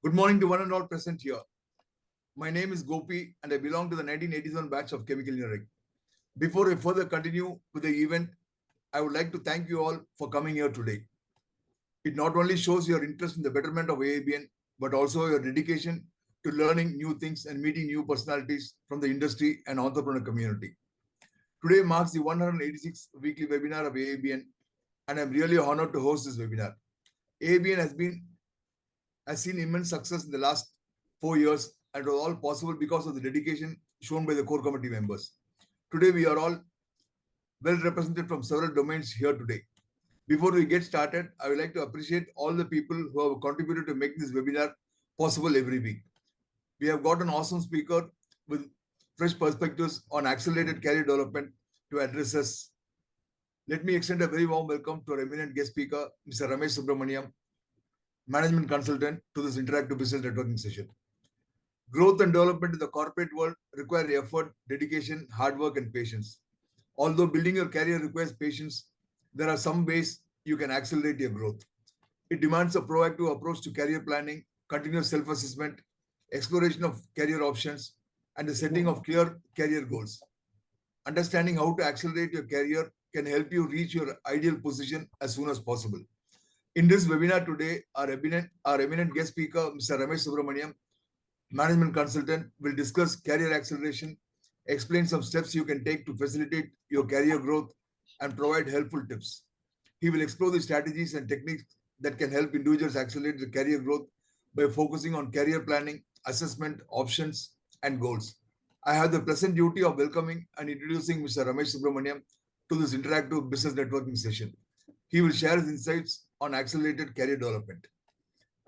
Good morning to one and all present here. My name is Gopi and I belong to the 1987 batch of chemical engineering. Before I further continue with the event, I would like to thank you all for coming here today. It not only shows your interest in the betterment of AABN, but also your dedication to learning new things and meeting new personalities from the industry and entrepreneur community. Today marks the 186th weekly webinar of AABN, and I'm really honored to host this webinar. AABN has seen immense success in the last 4 years, and it was all possible because of the dedication shown by the core committee members. Today, we are all well represented from several domains here today. Before we get started, I would like to appreciate all the people who have contributed to make this webinar possible every week. We have got an awesome speaker with fresh perspectives on accelerated career development to address us. Let me extend a very warm welcome to our eminent guest speaker, Mr. Ramesh Subramaniam, management consultant, to this interactive business networking session. Growth and development in the corporate world require effort, dedication, hard work, and patience. Although building your career requires patience, there are some ways you can accelerate your growth. It demands a proactive approach to career planning, continuous self-assessment, exploration of career options, and the setting of clear career goals. Understanding how to accelerate your career can help you reach your ideal position as soon as possible. In this webinar today, our eminent guest speaker, Mr. Ramesh Subramaniam, management consultant, will discuss career acceleration, explain some steps you can take to facilitate your career growth, and provide helpful tips. He will explore the strategies and techniques that can help individuals accelerate their career growth by focusing on career planning, assessment, options, and goals. I have the pleasant duty of welcoming and introducing Mr. Ramesh Subramaniam to this interactive business networking session. He will share his insights on accelerated career development.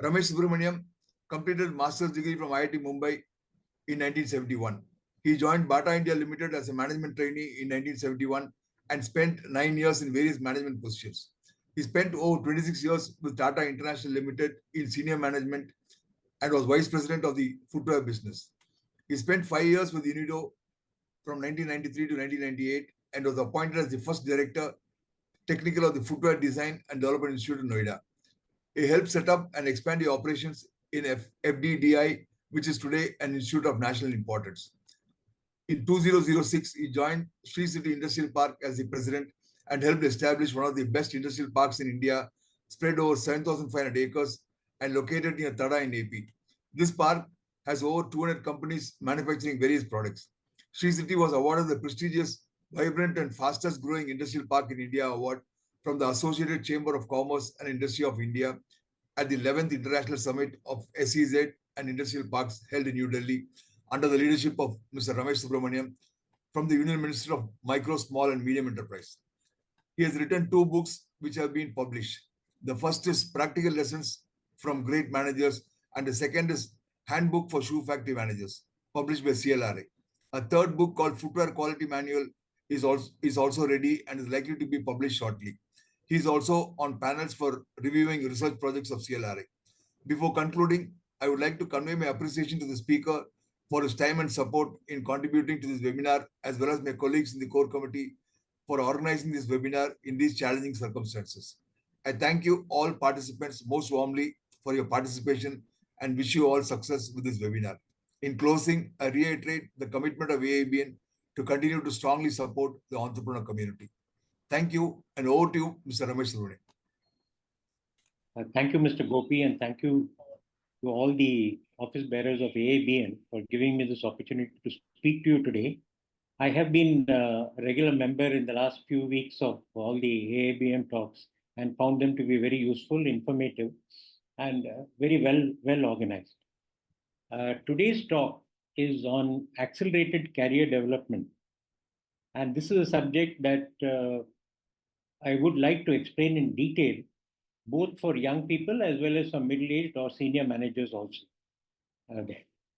Ramesh Subramaniam completed master's degree from IIT Mumbai in 1971. He joined Bata India Limited as a management trainee in 1971 and spent 9 years in various management positions. He spent over 26 years with Tata International Limited in senior management and was vice president of the footwear business. He spent 5 years with Unido from 1993 to 1998 and was appointed as the first director technical of the Footwear Design and Development Institute in Noida. He helped set up and expand the operations in FDDI, which is today an institute of national importance. In 2006, he joined Sri City Industrial Park as the president and helped establish one of the best industrial parks in India, spread over 7,500 acres and located near Tada in AP. This park has over 200 companies manufacturing various products. Sri City was awarded the prestigious Vibrant and Fastest Growing Industrial Park in India award from the Associated Chamber of Commerce and Industry of India at the 11th International Summit of SEZ and Industrial Parks held in New Delhi under the leadership of Mr. Ramesh Subramaniam from the Union Minister of Micro, Small and Medium Enterprise. He has written 2 books which have been published. The first is Practical Lessons from Great Managers and the second is Handbook for Shoe Factory Managers, published by CLRA. A third book called Footwear Quality Manual is also ready and is likely to be published shortly. He is also on panels for reviewing research projects of CLRA. Before concluding, I would like to convey my appreciation to the speaker for his time and support in contributing to this webinar, as well as my colleagues in the core committee for organizing this webinar in these challenging circumstances. I thank you all participants most warmly for your participation and wish you all success with this webinar. In closing, I reiterate the commitment of AABN to continue to strongly support the entrepreneur community. Thank you, and over to you, Mr. Ramesh Subramaniam. Thank you, Mr. Gopi, and thank you to all the office bearers of AABN for giving me this opportunity to speak to you today. I have been a regular member in the last few weeks of all the AABN talks and found them to be very useful, informative, and very well organized. Today's talk is on accelerated career development. And this is a subject that I would like to explain in detail, both for young people as well as for middle-aged or senior managers also.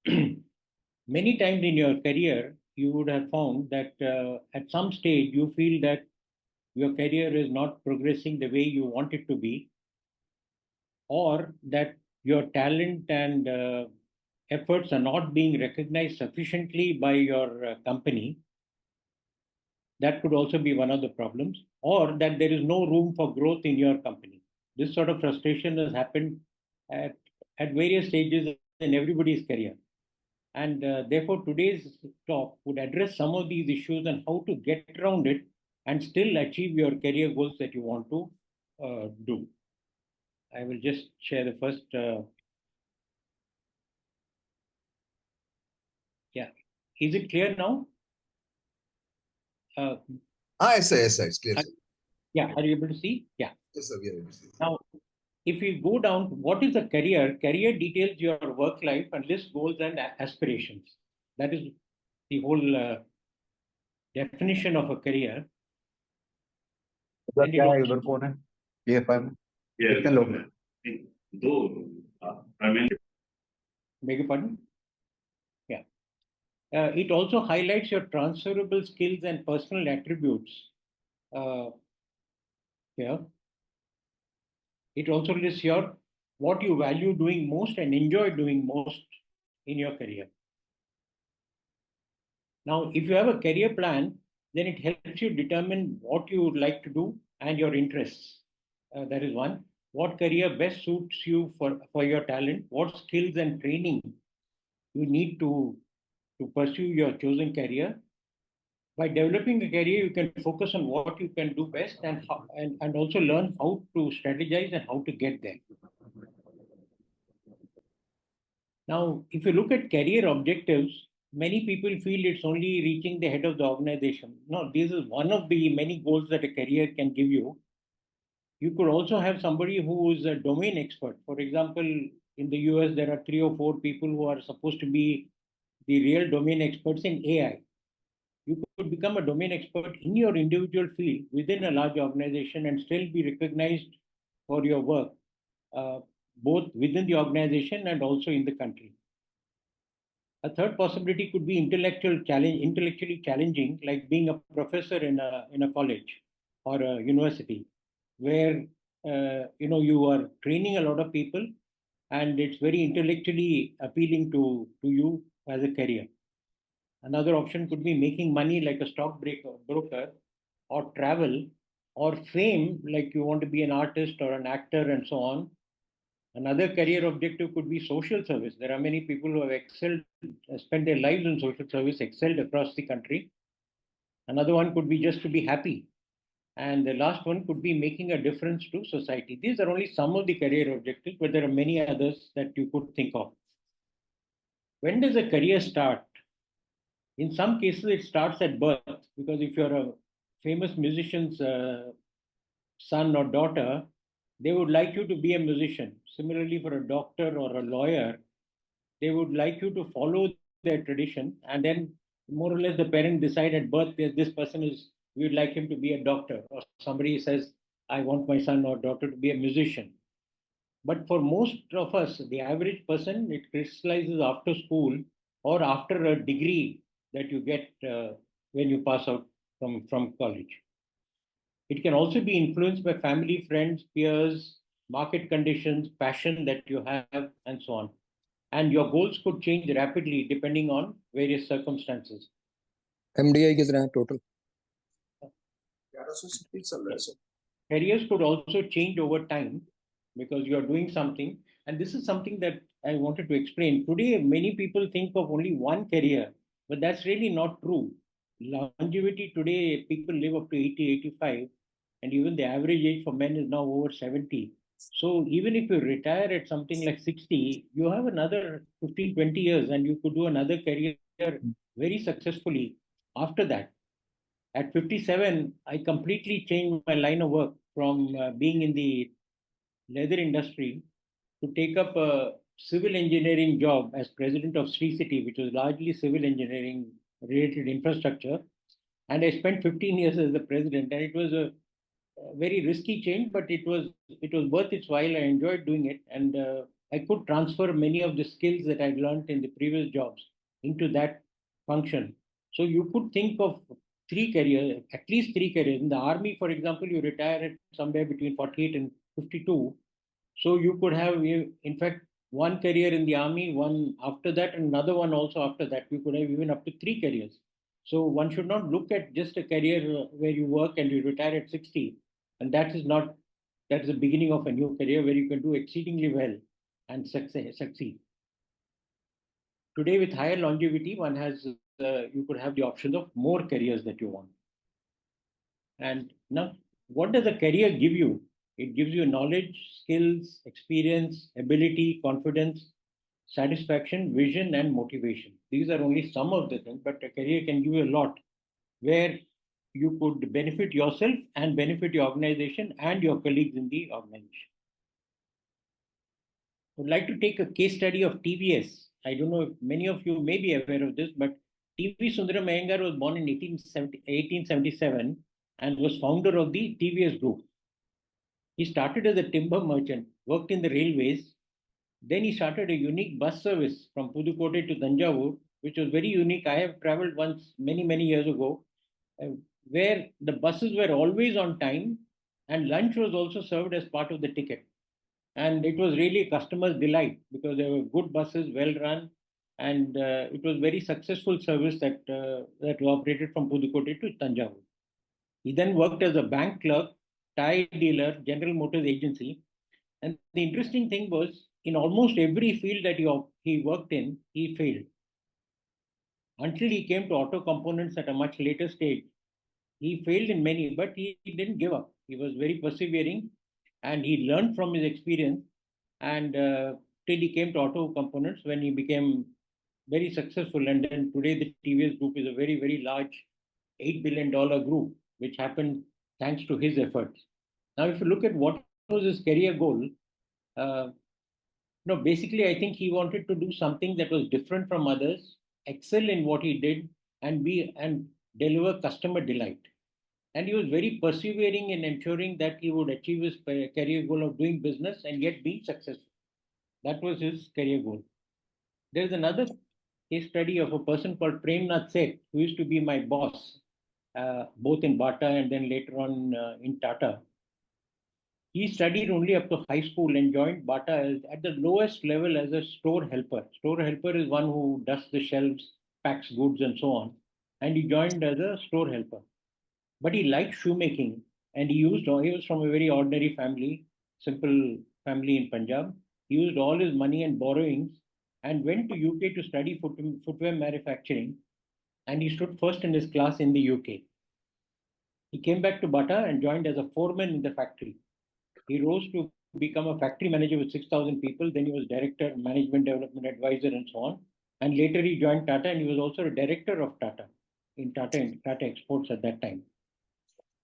Many times in your career, you would have found that at some stage you feel that your career is not progressing the way you want it to be, or that your talent and efforts are not being recognized sufficiently by your company. That could also be one of the problems, or that there is no room for growth in your company. This sort of frustration has happened at at various stages in everybody's career. And therefore, today's talk would address some of these issues and how to get around it and still achieve your career goals that you want to do. I will just share the first. Yeah. Is it clear now? Yes, sir, it's clear. Yeah, are you able to see? Yeah. Yes, sir, we are able to see. Now, if we go down, what is a career? Career details your work life and lists goals and aspirations. That is the whole definition of a career. उधर क्या है उधर कौन है ये कितने लोग हैं दो Ramesh Beg your pardon? Yeah. It also highlights your transferable skills and personal attributes. Yeah. It also lists your what you value doing most and enjoy doing most in your career. Now, if you have a career plan, then it helps you determine what you would like to do and your interests. That is one. What career best suits you for your talent? What skills and training you need to pursue your chosen career? By developing a career, you can focus on what you can do best and also learn how to strategize and how to get there. Now, if you look at career objectives, many people feel it's only reaching the head of the organization. No, this is one of the many goals that a career can give you. You could also have somebody who is a domain expert. For example, in the US, there are 3 or 4 people who are supposed to be the real domain experts in AI. You could become a domain expert in your individual field within a large organization and still be recognized for your work, both within the organization and also in the country. A third possibility could be intellectually challenging, like being a professor in a college or a university, where you are training a lot of people, and it's very intellectually appealing to you as a career. Another option could be making money like a broker, or travel, or fame, like you want to be an artist or an actor and so on. Another career objective could be social service. There are many people who have excelled, spent their lives in social service, excelled across the country. Another one could be just to be happy. And the last one could be making a difference to society. These are only some of the career objectives, but there are many others that you could think of. When does a career start? In some cases, it starts at birth, because if you're a famous musician's son or daughter, they would like you to be a musician. Similarly, for a doctor or a lawyer, they would like you to follow their tradition, and then more or less the parent decide at birth that this person we would like him to be a doctor, or somebody says, I want my son or daughter to be a musician. But for most of us, the average person, it crystallizes after school or after a degree that you get when you pass out from college. It can also be influenced by family, friends, peers, market conditions, passion that you have, and so on. And your goals could change rapidly depending on various circumstances. MDI कितना है total? Careers could also change over time because you are doing something. And this is something that I wanted to explain. Today, many people think of only one career, but that's really not true. Longevity today, people live up to 80, 85, and even the average age for men is now over 70. So even if you retire at something like 60, you have another 15, 20 years, and you could do another career very successfully after that. At 57, I completely changed my line of work from being in the leather industry to take up a civil engineering job as president of Sri City, which was largely civil engineering related infrastructure. And I spent 15 years as the president, and it was a very risky change, but it was worth its while. I enjoyed doing it, and I could transfer many of the skills that I'd learned in the previous jobs into that function. So you could think of at least three careers. In the army, for example, you retire at somewhere between 48 and 52. So you could have, in fact, one career in the army, one after that, and another one also after that. You could have even up to 3 careers. So one should not look at just a career where you work and you retire at 60. And that is the beginning of a new career where you can do exceedingly well. and succeed. Today, with higher longevity, one has you could have the options of more careers that you want. And now, what does a career give you? It gives you knowledge, skills, experience, ability, confidence, satisfaction, vision, and motivation. These are only some of the things, but a career can give you a lot where you could benefit yourself and benefit your organization and your colleagues in the organization. I would like to take a case study of TVS. I don't know if many of you may be aware of this, but TV Sundaram Iyengar was born in 1877 and was founder of the TVS Group. He started as a timber merchant, worked in the railways. Then he started a unique bus service from Pudukkottai to Tanjavur, which was very unique. I have traveled once many years ago, where the buses were always on time and lunch was also served as part of the ticket. And it was really a customer's delight because they were good buses, well run, and it was very successful service that operated from Pudukkottai to Tanjavur. He then worked as a bank clerk, tire dealer, General Motors agency. And the interesting thing was, in almost every field that he worked in, he failed. Until he came to auto components at a much later stage. He failed in many, but he didn't give up. He was very persevering and he learned from his experience. And till he came to auto components when he became very successful. And then today the TVS group is a very large $8 billion group, which happened thanks to his efforts. Now, if you look at what was his career goal, basically, I think he wanted to do something that was different from others, excel in what he did, and deliver customer delight. And he was very persevering in ensuring that he would achieve his career goal of doing business and yet being successful. That was his career goal. There's another case study of a person called Premnath Seth, who used to be my boss, both in Bata and then later on in Tata. He studied only up to high school and joined Bata at the lowest level as a store helper. Store helper is one who dusts the shelves, packs goods, and so on. And he joined as a store helper. But he liked shoemaking, and he was from a very ordinary family, simple family in Punjab. He used all his money and borrowings and went to UK to study footwear manufacturing, and he stood first in his class in the UK. He came back to Bata and joined as a foreman in the factory. He rose to become a factory manager with 6,000 people. Then he was director, management development advisor, and so on. And later he joined Tata, and he was also a director of Tata in Tata Exports at that time.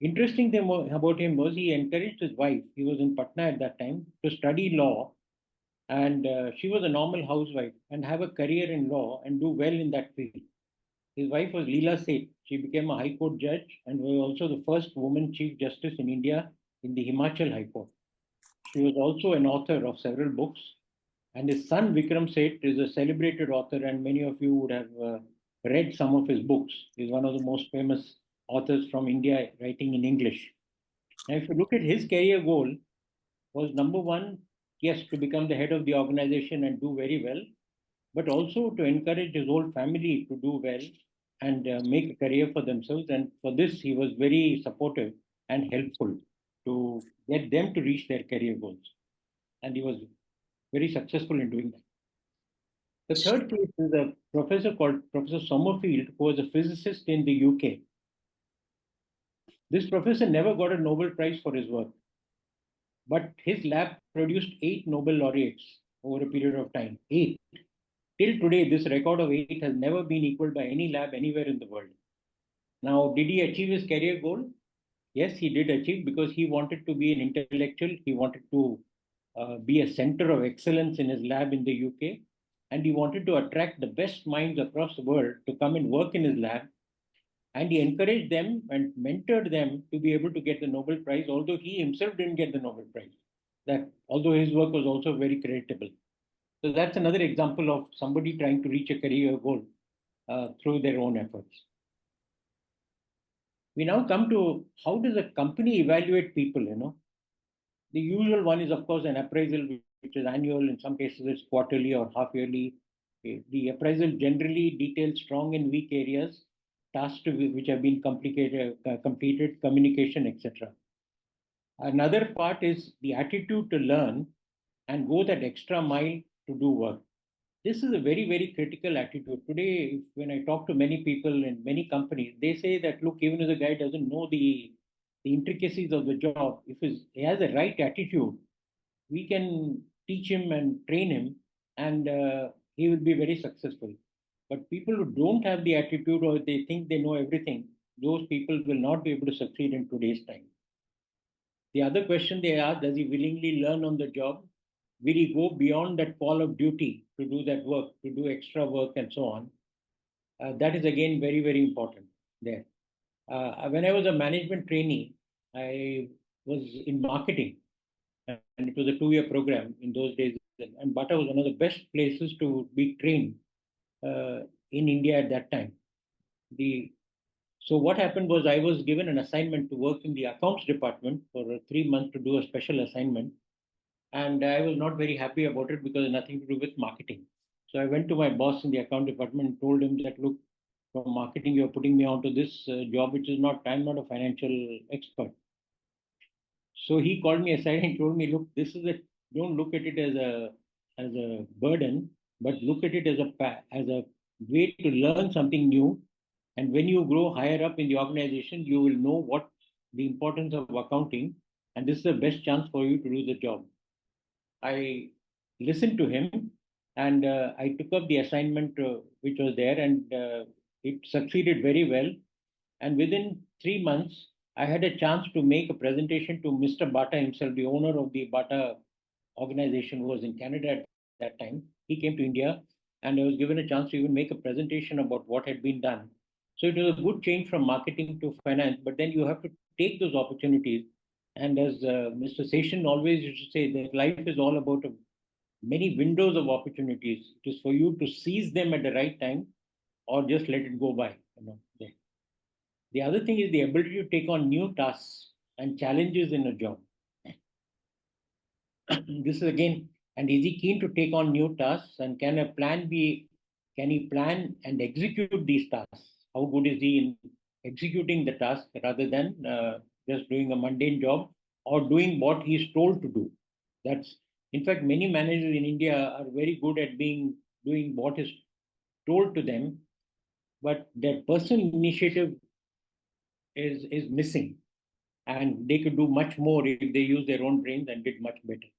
Interesting thing about him was he encouraged his wife, he was in Patna at that time, to study law. And she was a normal housewife and have a career in law and do well in that field. His wife was Leela Seth. She became a High Court judge and was also the first woman Chief Justice in India in the Himachal High Court. She was also an author of several books. And his son, Vikram Seth, is a celebrated author, and many of you would have read some of his books. He's one of the most famous authors from India writing in English. Now, if you look at his career goal, was number one, yes, to become the head of the organization and do very well, but also to encourage his whole family to do well and make a career for themselves. And for this, he was very supportive and helpful to get them to reach their career goals. And he was very successful in doing that. The third case is a professor called Professor Sommerfield, who was a physicist in the UK. This professor never got a Nobel Prize for his work, but his lab produced 8 Nobel laureates over a period of time. 8. Till today, this record of 8 has never been equaled by any lab anywhere in the world. Now, did he achieve his career goal? Yes, he did achieve, because he wanted to be an intellectual. He wanted to be a center of excellence in his lab in the UK. And he wanted to attract the best minds across the world to come and work in his lab. And he encouraged them and mentored them to be able to get the Nobel Prize, although he himself didn't get the Nobel Prize. That although his work was also very creditable. So that's another example of somebody trying to reach a career goal through their own efforts. We now come to how does a company evaluate people, The usual one is, of course, an appraisal, which is annual. In some cases, it's quarterly or half yearly. The appraisal generally details strong and weak areas, tasks which have been completed, communication, etc. Another part is the attitude to learn and go that extra mile to do work. This is a very, very critical attitude. Today, when I talk to many people in many companies, they say that, look, even if the guy doesn't know the intricacies of the job, if he has the right attitude, we can teach him and train him, and he will be very successful. But people who don't have the attitude or they think they know everything, those people will not be able to succeed in today's time. The other question they ask, does he willingly learn on the job? Will he go beyond that call of duty to do that work, to do extra work and so on? That is again very, very important there. When I was a management trainee, I was in marketing, and it was a 2-year program in those days. And Bata was one of the best places to be trained in India at that time. So what happened was I was given an assignment to work in the accounts department for 3 months to do a special assignment. And I was not very happy about it because it had nothing to do with marketing. So I went to my boss in the account department and told him that, look, from marketing, you're putting me onto this job, which is not, I'm not a financial expert. So he called me aside and told me, look, don't look at it as a burden, but look at it as a way to learn something new. And when you grow higher up in the organization, you will know what the importance of accounting, and this is the best chance for you to do the job. I listened to him, and I took up the assignment which was there, and it succeeded very well. And within 3 months, I had a chance to make a presentation to Mr. Bata himself, the owner of the Bata organization, who was in Canada at that time. He came to India, and I was given a chance to even make a presentation about what had been done. So it was a good change from marketing to finance, but then you have to take those opportunities. And as Mr. Seshan always used to say, that life is all about many windows of opportunities. It is for you to seize them at the right time, or just let it go by. The other thing is the ability to take on new tasks and challenges in a job. This is again, and is he keen to take on new tasks, and can he plan and execute these tasks? How good is he in executing the task rather than just doing a mundane job or doing what he's told to do? In fact, many managers in India are very good at doing what is told to them, but their personal initiative is missing, and they could do much more if they use their own brains and did much better.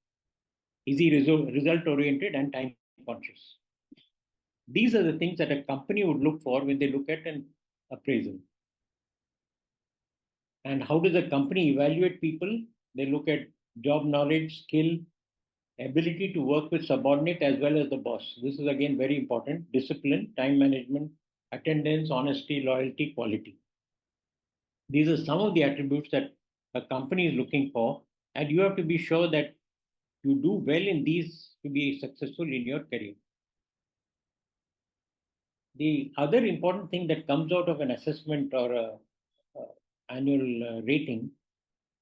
Is he result oriented and time conscious? These are the things that a company would look for when they look at an appraisal. And how does a company evaluate people? They look at job knowledge, skill, ability to work with subordinate as well as the boss. This is again very important. Discipline, time management, attendance, honesty, loyalty, quality. These are some of the attributes that a company is looking for, and you have to be sure that you do well in these to be successful in your career. The other important thing that comes out of an assessment or a annual rating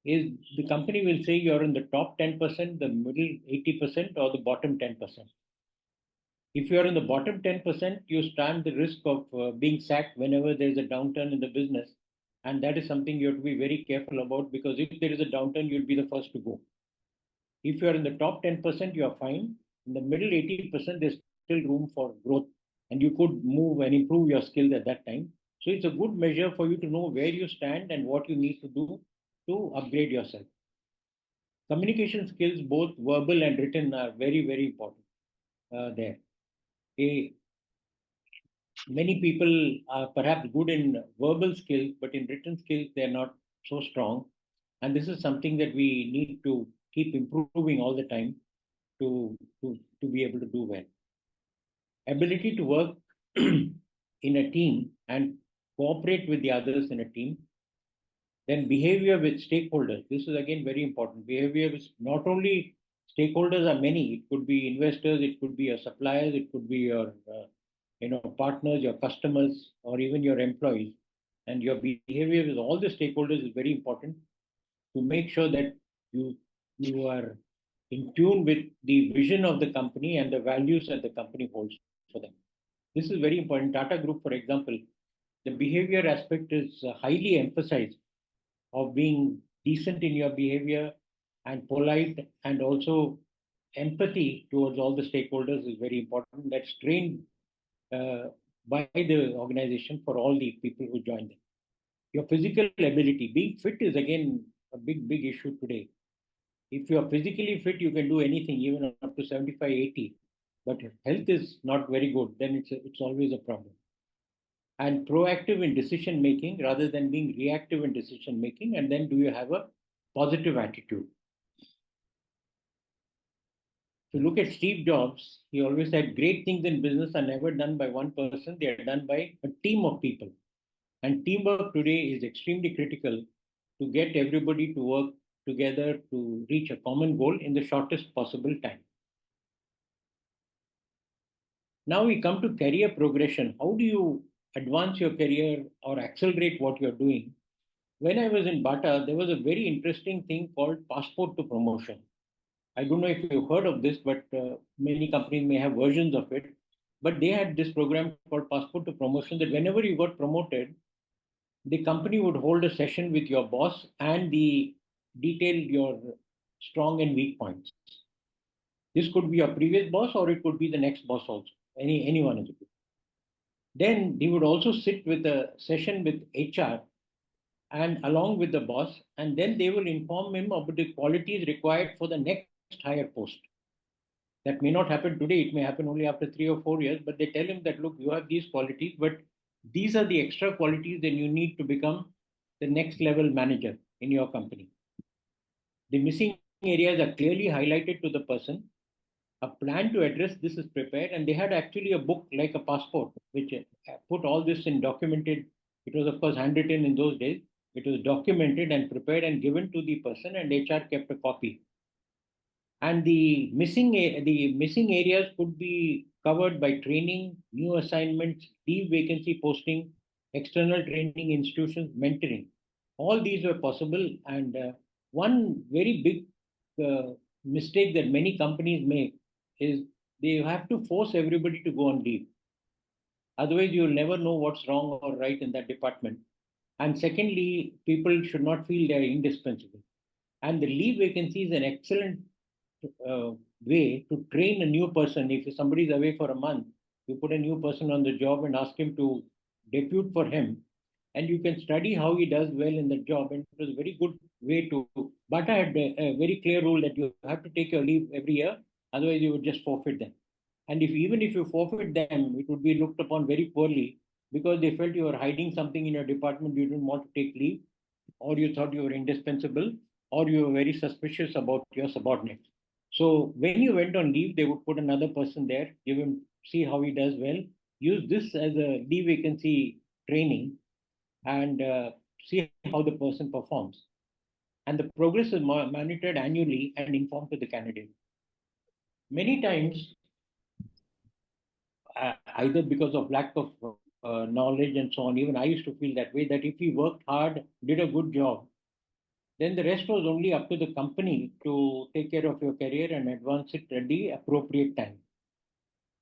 is the company will say you're in the top 10%, the middle 80%, or the bottom 10%. If you're in the bottom 10%, you stand the risk of being sacked whenever there's a downturn in the business. And that is something you have to be very careful about, because if there is a downturn, you'll be the first to go. If you're in the top 10%, you're fine. In the middle 80%, there's still room for growth, and you could move and improve your skills at that time. So it's a good measure for you to know where you stand and what you need to do to upgrade yourself. Communication skills, both verbal and written, are very, very important there. Many people are perhaps good in verbal skills, but in written skills, they're not so strong. And this is something that we need to keep improving all the time to be able to do well. Ability to work in a team and cooperate with the others in a team. Then behavior with stakeholders. This is again very important. Behavior with not only stakeholders are many. It could be investors, it could be your suppliers, it could be your partners, your customers, or even your employees. And your behavior with all the stakeholders is very important to make sure that you are in tune with the vision of the company and the values that the company holds for them. This is very important. Tata Group, for example, the behavior aspect is highly emphasized, of being decent in your behavior and polite, and also empathy towards all the stakeholders is very important. That's trained by the organization for all the people who join them. Your physical ability, being fit is again a big issue today. If you are physically fit, you can do anything, even up to 75, 80. But if health is not very good, then it's always a problem. And proactive in decision making rather than being reactive in decision making. And then do you have a positive attitude? If you look at Steve Jobs, he always said great things in business are never done by one person, they are done by a team of people. And teamwork today is extremely critical to get everybody to work together to reach a common goal in the shortest possible time. Now we come to career progression. How do you advance your career or accelerate what you're doing? When I was in Bata, there was a very interesting thing called passport to promotion. I don't know if you've heard of this, but many companies may have versions of it. But they had this program called passport to promotion that whenever you got promoted, the company would hold a session with your boss and detail your strong and weak points. This could be your previous boss or it could be the next boss also. Anyone is good. Then he would also sit with a session with HR and along with the boss, and then they will inform him about the qualities required for the next higher post. That may not happen today, it may happen only after 3 or 4 years, but they tell him that, look, you have these qualities, but these are the extra qualities that you need to become the next level manager in your company. The missing areas are clearly highlighted to the person. A plan to address this is prepared, and they had actually a book like a passport, which put all this in documented. It was, of course, handwritten in those days. It was documented and prepared and given to the person, and HR kept a copy. And the missing areas could be covered by training, new assignments, leave vacancy posting, external training institutions, mentoring. All these were possible. And one very big mistake that many companies make is they have to force everybody to go on leave. Otherwise, you'll never know what's wrong or right in that department. And secondly, people should not feel they're indispensable. And the leave vacancy is an excellent way to train a new person. If somebody is away for a month, you put a new person on the job and ask him to depute for him, and you can study how he does well in the job. And it was a very good way to. But I had a very clear rule that you have to take your leave every year, otherwise you would just forfeit them. And even if you forfeit them, it would be looked upon very poorly because they felt you were hiding something in your department, you didn't want to take leave, or you thought you were indispensable, or you were very suspicious about your subordinates. So when you went on leave, they would put another person there, give him, see how he does well, use this as a leave vacancy training, and see how the person performs. And the progress is monitored annually and informed to the candidate. Many times, either because of lack of knowledge and so on, even I used to feel that way, that if we worked hard, did a good job, then the rest was only up to the company to take care of your career and advance it at the appropriate time.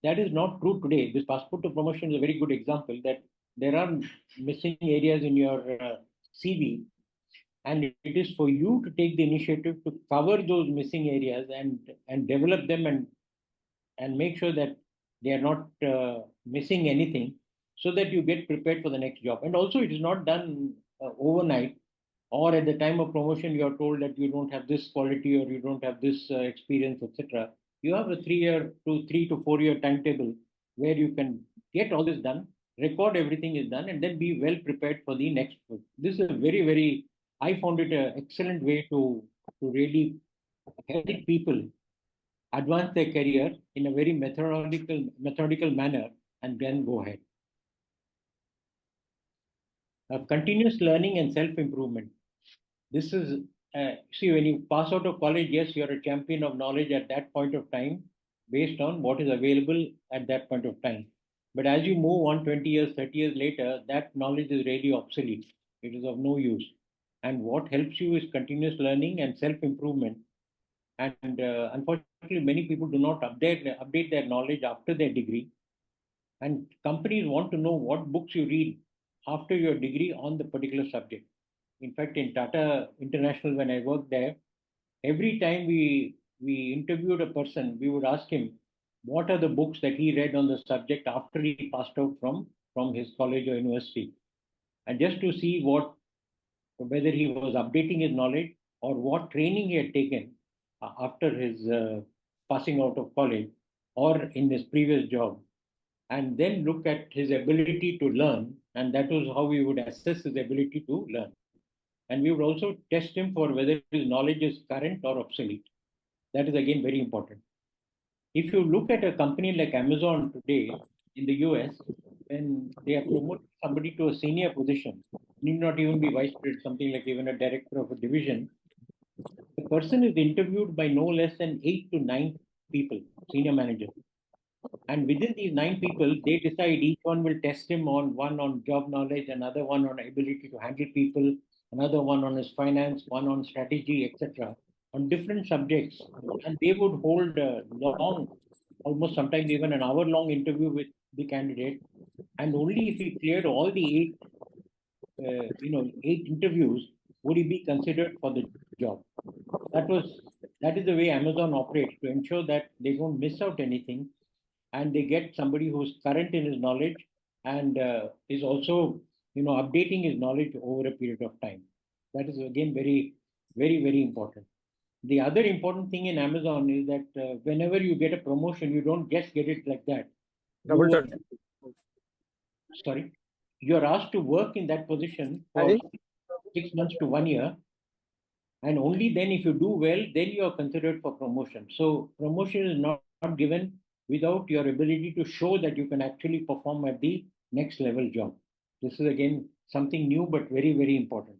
That is not true today. This passport to promotion is a very good example that there are missing areas in your CV, and it is for you to take the initiative to cover those missing areas and develop them and make sure that they are not missing anything, so that you get prepared for the next job. And also, it is not done overnight, or at the time of promotion you are told that you don't have this quality or you don't have this experience, etc. You have a 3 to 4 year timetable where you can get all this done, record everything is done, and then be well prepared for the next one. This is a very, I found it an excellent way to really help people advance their career in a very methodical manner and then go ahead. Continuous learning and self-improvement. This is, see, when you pass out of college, yes, you're a champion of knowledge at that point of time based on what is available at that point of time. But as you move on 20 years, 30 years later, that knowledge is really obsolete. It is of no use. And what helps you is continuous learning and self-improvement. And unfortunately, many people do not update their knowledge after their degree. And companies want to know what books you read after your degree on the particular subject. In fact, in Tata International, when I worked there, every time we we interviewed a person, we would ask him what are the books that he read on the subject after he passed out from his college or university, and just to see whether he was updating his knowledge or what training he had taken after his passing out of college or in his previous job, and then look at his ability to learn. And that was how we would assess his ability to learn. And we would also test him for whether his knowledge is current or obsolete. That is again very important. If you look at a company like Amazon today in the US, when they are promoting somebody to a senior position, need not even be vice president, something like even a director of a division, the person is interviewed by no less than 8 to 9 people, senior managers. And within these 9 people, they decide each one will test him on one on job knowledge, another one on ability to handle people, another one on his finance, one on strategy, etc., on different subjects. And they would hold a long, almost sometimes even an hour-long interview with the candidate. And only if he cleared all the eight interviews would he be considered for the job. That is the way Amazon operates, to ensure that they don't miss out anything and they get somebody who's current in his knowledge and is also updating his knowledge over a period of time. That is again very, very, very important. The other important thing in Amazon is that whenever you get a promotion, you don't just get it like that. Sorry, you're asked to work in that position for 6 months to 1 year, and only then if you do well, then you are considered for promotion. So promotion is not given without your ability to show that you can actually perform at the next level job. This is again something new but very, very important.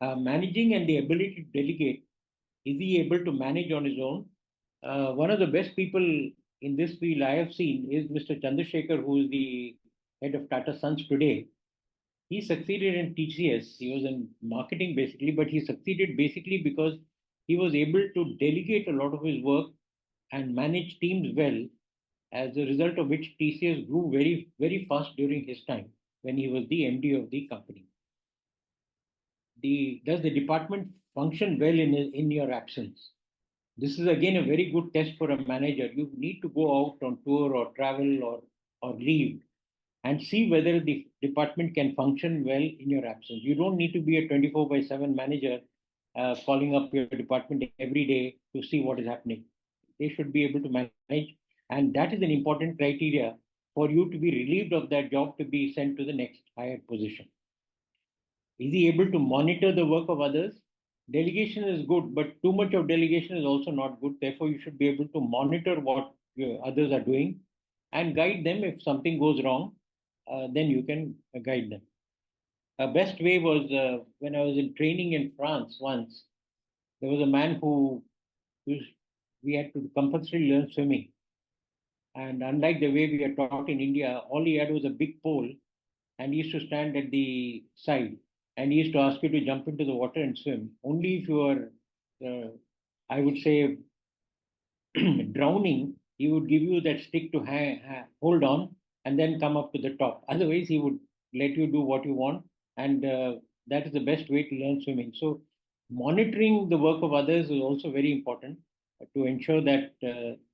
Managing and the ability to delegate. Is he able to manage on his own? One of the best people in this field I have seen is Mr. Chandrasekhar, who is the head of Tata Sons today. He succeeded in TCS. He was in marketing basically, but he succeeded basically because he was able to delegate a lot of his work and manage teams well, as a result of which TCS grew very, very fast during his time when he was the MD of the company. Does the department function well in your absence? This is again a very good test for a manager. You need to go out on tour or travel or leave and see whether the department can function well in your absence. You don't need to be a 24/7 manager calling up your department every day to see what is happening. They should be able to manage, and that is an important criteria for you to be relieved of that job to be sent to the next higher position. Is he able to monitor the work of others? Delegation is good, but too much of delegation is also not good. Therefore, you should be able to monitor what others are doing and guide them. If something goes wrong, then you can guide them. A best way was when I was in training in France once, there was a man we had to compulsorily learn swimming. And unlike the way we are taught in India, all he had was a big pole and he used to stand at the side and he used to ask you to jump into the water and swim. Only if you are, I would say, drowning, he would give you that stick to hold on and then come up to the top. Otherwise, he would let you do what you want. And that is the best way to learn swimming. So monitoring the work of others is also very important to ensure that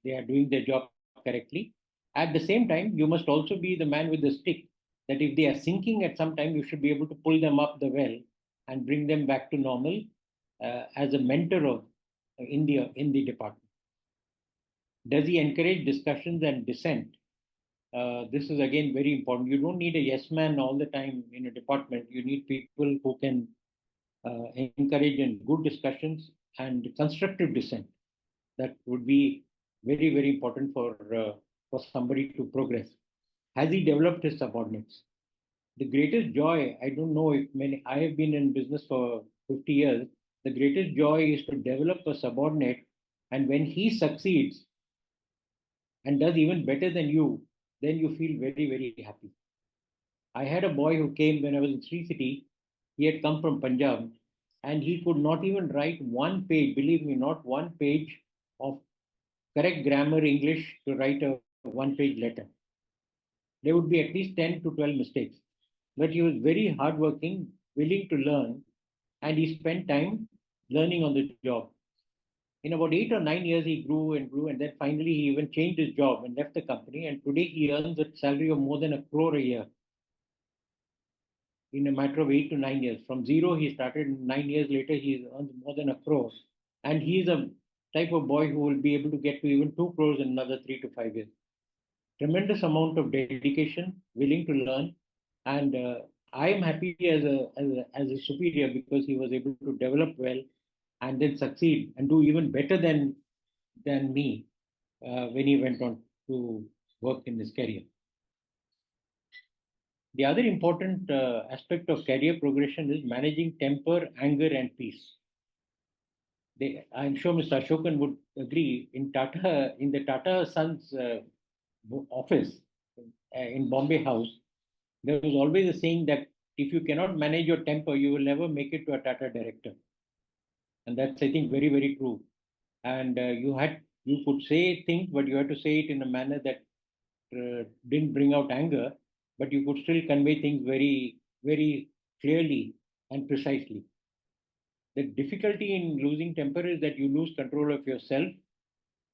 they are doing their job correctly. At the same time, you must also be the man with the stick, that if they are sinking at some time, you should be able to pull them up the well and bring them back to normal as a mentor of in the department. Does he encourage discussions and dissent? This is again very important. You don't need a yes man all the time in a department. You need people who can encourage in good discussions and constructive dissent. That would be very, very important for somebody to progress. Has he developed his subordinates? The greatest joy, I don't know if I have been in business for 50 years. The greatest joy is to develop a subordinate, and when he succeeds and does even better than you, then you feel very, very happy. I had a boy who came when I was in Sri City. He had come from Punjab and he could not even write one page, believe me, not one page of correct grammar English to write a one-page letter. There would be at least 10 to 12 mistakes. But he was very hardworking, willing to learn, and he spent time learning on the job. In about 8 or 9 years, he grew and grew, and then finally he even changed his job and left the company. And today he earns a salary of more than 1 crore a year in a matter of 8 to 9 years. From zero, he started, and 9 years later, he earns more than 1 crore. And he's a type of boy who will be able to get to even 2 crores in another 3 to 5 years. Tremendous amount of dedication, willing to learn, and I am happy as a superior because he was able to develop well and then succeed and do even better than me when he went on to work in his career. The other important aspect of career progression is managing temper, anger, and peace. I'm sure Mr. Ashokan would agree. In the Tata Sons office in Bombay House, there was always a saying that if you cannot manage your temper, you will never make it to a Tata director. And that's, I think, very, very true. And you could say things, but you had to say it in a manner that didn't bring out anger, but you could still convey things very, very clearly and precisely. The difficulty in losing temper is that you lose control of yourself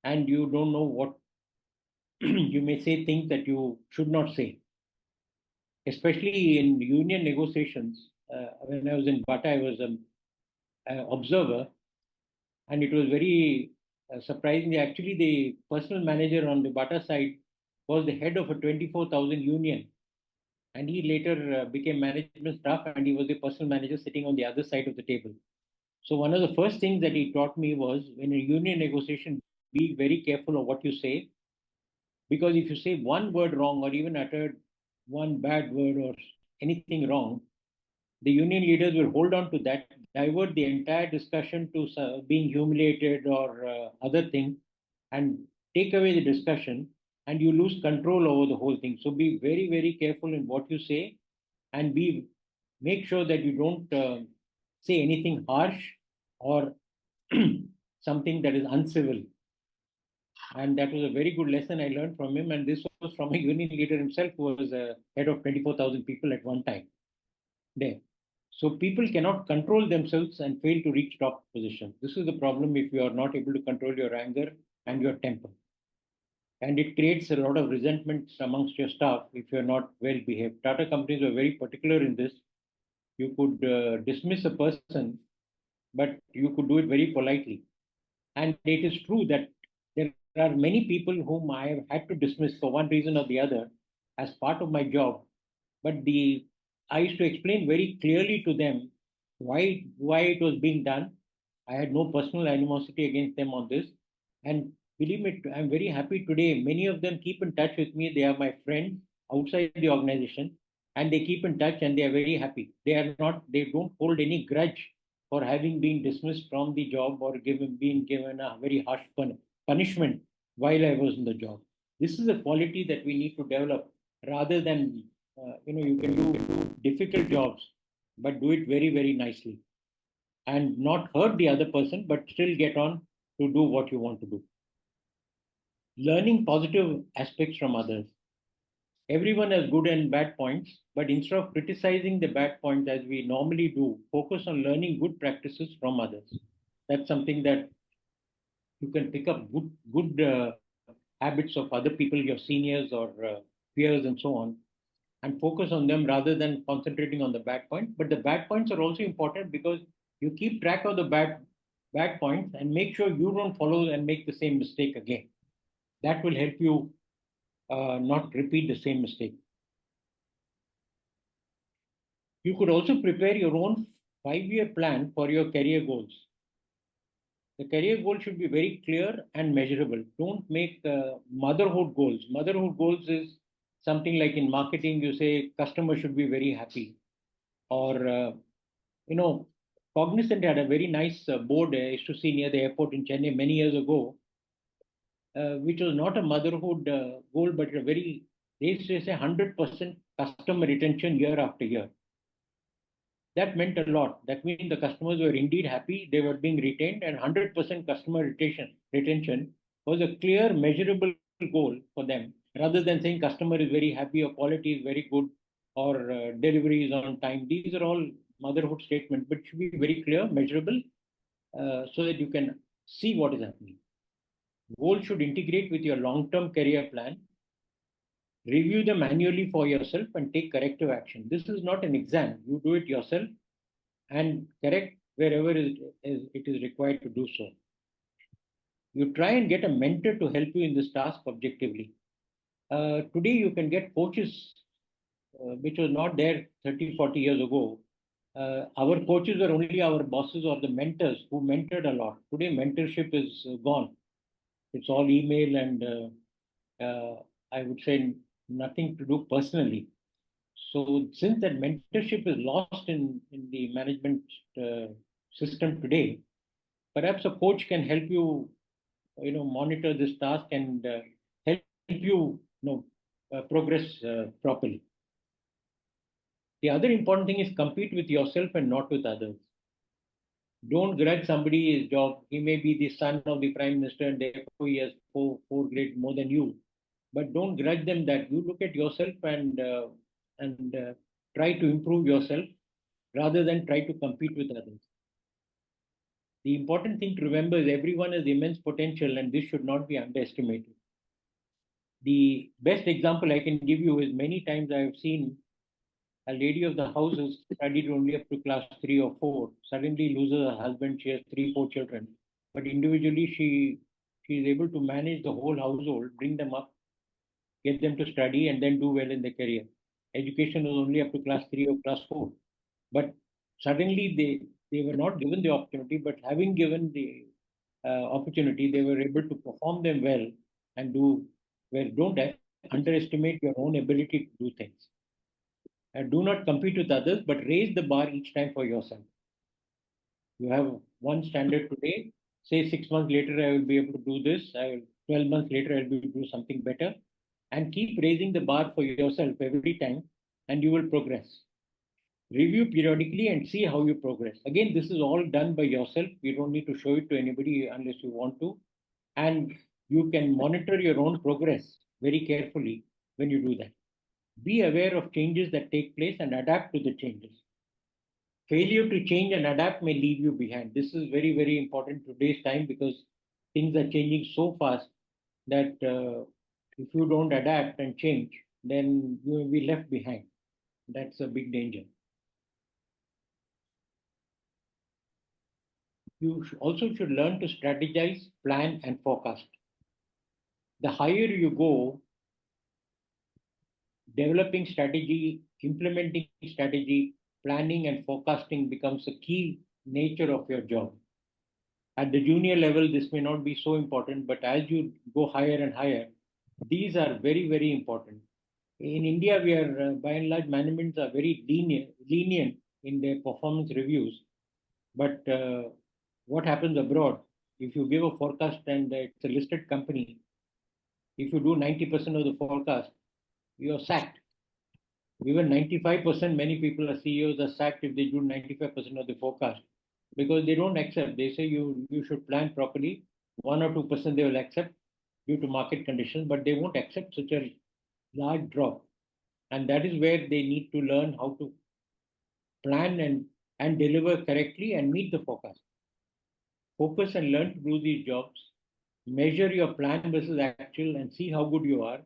and you don't know what you may say things that you should not say. Especially in union negotiations, when I was in Bata, I was an observer, and it was very surprising. Actually, the personal manager on the Bata side was the head of a 24,000 union, and he later became management staff, and he was the personal manager sitting on the other side of the table. So one of the first things that he taught me was, when a union negotiation, be very careful of what you say, because if you say one word wrong or even uttered one bad word or anything wrong, the union leaders will hold on to that, divert the entire discussion to being humiliated or other things, and take away the discussion, and you lose control over the whole thing. So be very, very careful in what you say, and make sure that you don't say anything harsh or something that is uncivil. And that was a very good lesson I learned from him. And this was from a union leader himself, who was head of 24,000 people at one time there. So people cannot control themselves and fail to reach top position. This is the problem if you are not able to control your anger and your temper. And it creates a lot of resentment amongst your staff if you're not well behaved. Tata companies were very particular in this. You could dismiss a person, but you could do it very politely. And it is true that there are many people whom I have had to dismiss for one reason or the other as part of my job. But I used to explain very clearly to them why it was being done. I had no personal animosity against them on this. And believe me, I'm very happy today. Many of them keep in touch with me. They are my friends outside the organization, and they keep in touch, and they are very happy. They don't hold any grudge for having been dismissed from the job or being given a very harsh punishment while I was in the job. This is a quality that we need to develop, rather than you can do difficult jobs, but do it very, very nicely and not hurt the other person, but still get on to do what you want to do. Learning positive aspects from others. Everyone has good and bad points, but instead of criticizing the bad points as we normally do, focus on learning good practices from others. That's something that you can pick up good habits of other people, your seniors or peers and so on, and focus on them rather than concentrating on the bad points. But the bad points are also important because you keep track of the bad points and make sure you don't follow and make the same mistake again. That will help you not repeat the same mistake. You could also prepare your own 5-year plan for your career goals. The career goal should be very clear and measurable. Don't make motherhood goals. Motherhood goals is something like in marketing, you say customer should be very happy. Or, Cognizant had a very nice board I used to see near the airport in Chennai many years ago, which was not a motherhood goal, but they used to say 100% customer retention year after year. That meant a lot. That means the customers were indeed happy, they were being retained, and 100% customer retention was a clear, measurable goal for them, rather than saying customer is very happy or quality is very good or delivery is on time. These are all motherhood statements, but should be very clear, measurable, so that you can see what is happening. Goals should integrate with your long-term career plan. Review them annually for yourself and take corrective action. This is not an exam. You do it yourself and correct wherever it is required to do so. You try and get a mentor to help you in this task objectively. Today, you can get coaches, which was not there 30, 40 years ago. Our coaches were only our bosses or the mentors who mentored a lot. Today, mentorship is gone. It's all email and I would say nothing to do personally. So since that mentorship is lost in the management system today, perhaps a coach can help you, monitor this task and help you, progress properly. The other important thing is compete with yourself and not with others. Don't grudge somebody his job. He may be the son of the prime minister and therefore he has four grades more than you. But don't grudge them that. You look at yourself and try to improve yourself rather than try to compete with others. The important thing to remember is everyone has immense potential and this should not be underestimated. The best example I can give you is many times I have seen a lady of the house who studied only up to class 3 or 4, suddenly loses her husband, she has 3, 4 children. But individually she is able to manage the whole household, bring them up, get them to study and then do well in their career. Education was only up to class 3 or class 4. But suddenly they were not given the opportunity, but having given the opportunity, they were able to perform them well and do well. Don't underestimate your own ability to do things. And do not compete with others, but raise the bar each time for yourself. You have one standard today, say 6 months later, I will be able to do this. 12 months later, I will be able to do something better. And keep raising the bar for yourself every time, and you will progress. Review periodically and see how you progress. Again, this is all done by yourself. You don't need to show it to anybody unless you want to. And you can monitor your own progress very carefully when you do that. Be aware of changes that take place and adapt to the changes. Failure to change and adapt may leave you behind. This is very, very important today's time because things are changing so fast that if you don't adapt and change, then you will be left behind. That's a big danger. You also should learn to strategize, plan, and forecast. The higher you go, developing strategy, implementing strategy, planning, and forecasting becomes a key nature of your job. At the junior level, this may not be so important, but as you go higher and higher, these are very, very important. In India, we are, by and large, managements are very lenient in their performance reviews. But what happens abroad, if you give a forecast and it's a listed company, if you do 90% of the forecast, you're sacked. Even 95%, many people are CEOs are sacked if they do 95% of the forecast because they don't accept. They say you should plan properly. 1 or 2% they will accept due to market conditions, but they won't accept such a large drop. And that is where they need to learn how to plan and deliver correctly and meet the forecast. Focus and learn to do these jobs. Measure your plan versus actual and see how good you are.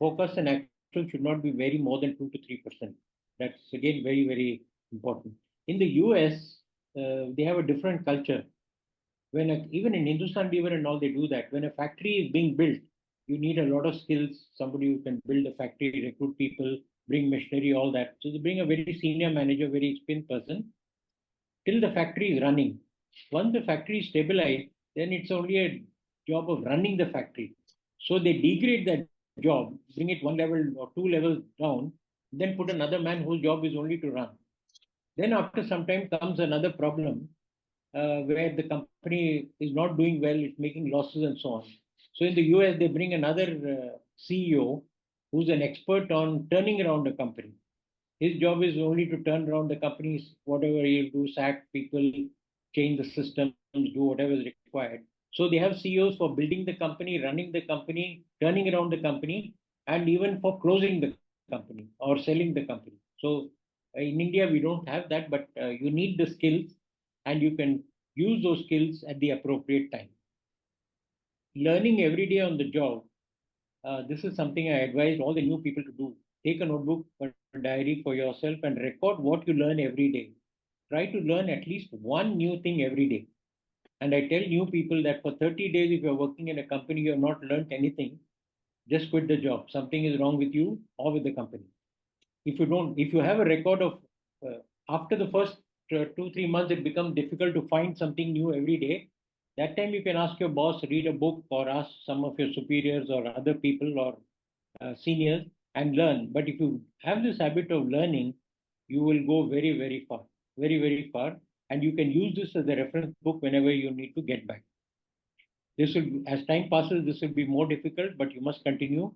Focus and actual should not be very more than 2 to 3%. That's again very, very important. In the US, they have a different culture. Even in Hindustan Lever and all, they do that. When a factory is being built, you need a lot of skills. Somebody who can build a factory, recruit people, bring machinery, all that. So they bring a very senior manager, very experienced person, till the factory is running. Once the factory is stabilized, then it's only a job of running the factory. So they degrade that job, bring it 1 level or 2 levels down, then put another man whose job is only to run. Then after some time comes another problem where the company is not doing well, it's making losses and so on. So in the US, they bring another CEO who's an expert on turning around a company. His job is only to turn around the companies, whatever he'll do, sack people, change the systems, do whatever is required. So they have CEOs for building the company, running the company, turning around the company, and even for closing the company or selling the company. So in India, we don't have that, but you need the skills and you can use those skills at the appropriate time. Learning every day on the job, this is something I advise all the new people to do. Take a notebook or a diary for yourself and record what you learn every day. Try to learn at least one new thing every day. And I tell new people that for 30 days, if you're working in a company, you have not learned anything, just quit the job. Something is wrong with you or with the company. If you have a record of after the first 2, 3 months, it becomes difficult to find something new every day. That time you can ask your boss, read a book, or ask some of your superiors or other people or seniors and learn. But if you have this habit of learning, you will go very, very far, very, very far. And you can use this as a reference book whenever you need to get back. This will, as time passes, this will be more difficult, but you must continue.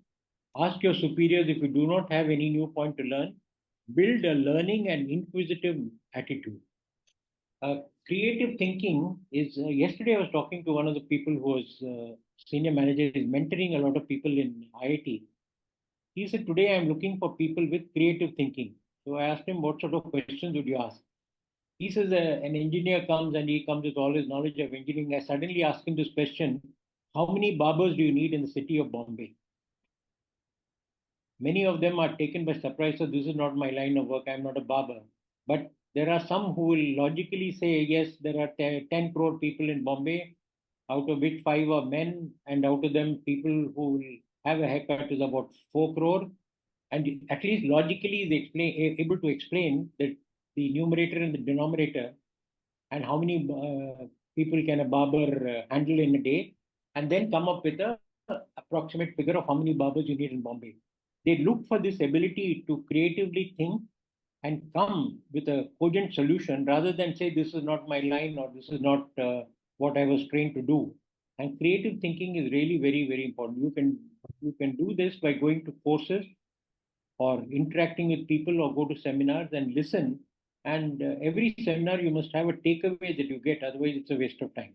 Ask your superiors if you do not have any new point to learn. Build a learning and inquisitive attitude. Creative thinking is, yesterday I was talking to one of the people who was senior manager, is mentoring a lot of people in IIT. He said, today I'm looking for people with creative thinking. So I asked him, what sort of questions would you ask? He says, an engineer comes and he comes with all his knowledge of engineering. I suddenly asked him this question, how many barbers do you need in the city of Bombay? Many of them are taken by surprise. So this is not my line of work. I'm not a barber. But there are some who will logically say, yes, there are 10 crore people in Bombay, out of which 5 are men, and out of them, people who will have a haircut is about 4 crore. And at least logically, they able to explain that the numerator and the denominator, and how many people can a barber handle in a day, and then come up with a approximate figure of how many barbers you need in Bombay. They look for this ability to creatively think and come with a cogent solution rather than say, this is not my line or this is not what I was trained to do. And creative thinking is really very, very important. You can do this by going to courses or interacting with people or go to seminars and listen. And every seminar, you must have a takeaway that you get, otherwise it's a waste of time.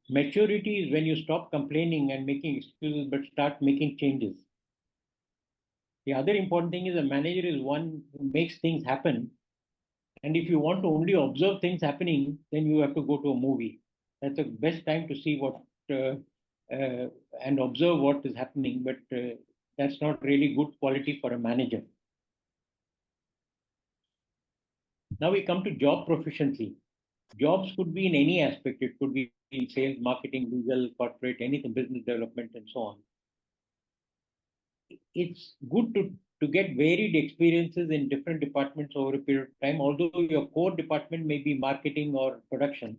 Maturity is when you stop complaining and making excuses, but start making changes. The other important thing is a manager is one who makes things happen. And if you want to only observe things happening, then you have to go to a movie. That's the best time to see what and observe what is happening. But that's not really good quality for a manager. Now we come to job proficiency. Jobs could be in any aspect. It could be in sales, marketing, legal, corporate, anything, business development, and so on. It's good to get varied experiences in different departments over a period of time, although your core department may be marketing or production.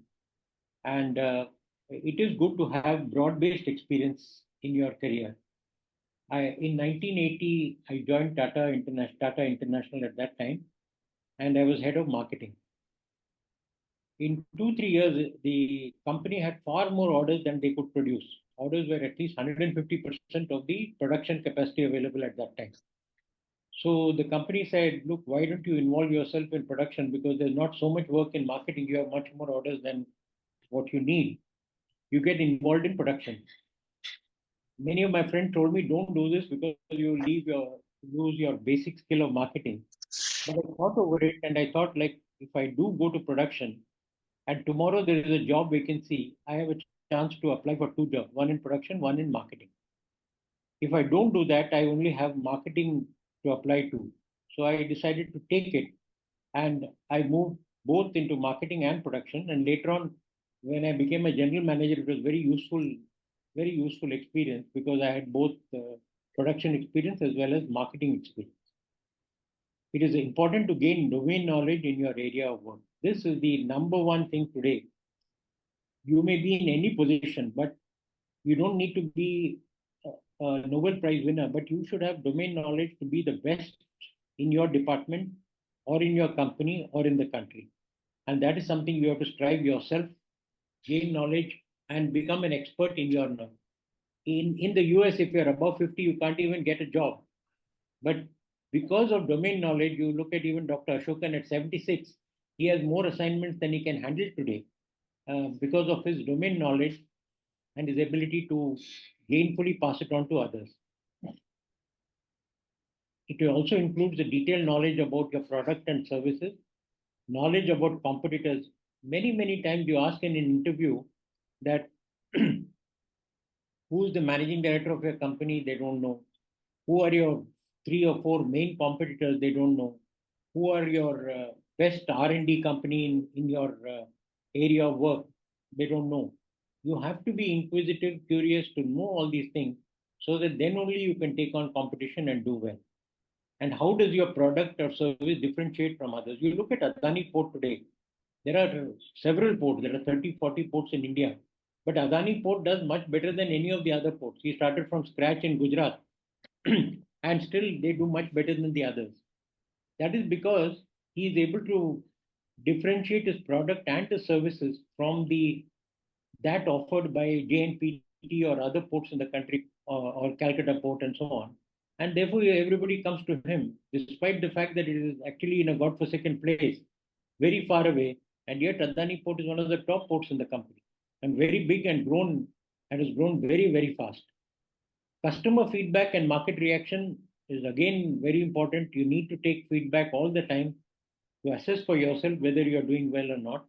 And it is good to have broad-based experience in your career. In 1980, I joined Tata International at that time, and I was head of marketing. In 2-3 years, the company had far more orders than they could produce. Orders were at least 150% of the production capacity available at that time. So the company said, look, why don't you involve yourself in production? Because there's not so much work in marketing. You have much more orders than what you need. You get involved in production. Many of my friends told me, don't do this because you lose your basic skill of marketing. But I thought over it and I thought, like, if I do go to production and tomorrow there is a job vacancy, I have a chance to apply for 2 jobs, one in production, one in marketing. If I don't do that, I only have marketing to apply to. So I decided to take it and I moved both into marketing and production. And later on, when I became a general manager, it was very useful experience because I had both production experience as well as marketing experience. It is important to gain domain knowledge in your area of work. This is the number one thing today. You may be in any position, but you don't need to be a Nobel Prize winner, but you should have domain knowledge to be the best in your department or in your company or in the country. And that is something you have to strive yourself, gain knowledge, and become an expert in your knowledge. In the US, if you're above 50, you can't even get a job. But because of domain knowledge, you look at even Dr. Ashokan at 76, he has more assignments than he can handle today because of his domain knowledge and his ability to gainfully pass it on to others. It also includes the detailed knowledge about your product and services knowledge about competitors. Many times you ask in an interview that who's the managing director of your company, they don't know. Who are your 3 or 4 main competitors, they don't know. Who are your best R&D company in your area of work, they don't know. You have to be inquisitive, curious to know all these things so that then only you can take on competition and do well. And how does your product or service differentiate from others? You look at Adani Port today. There are several ports. There are 30, 40 ports in India. But Adani Port does much better than any of the other ports. He started from scratch in Gujarat and still they do much better than the others. That is because he is able to differentiate his product and his services from that offered by JNPT or other ports in the country or Calcutta port and so on. And therefore, everybody comes to him, despite the fact that it is actually in a godforsaken place, very far away. And yet, Adani Port is one of the top ports in the company and very big and has grown very fast. Customer feedback and market reaction is again very important. You need to take feedback all the time to assess for yourself whether you're doing well or not.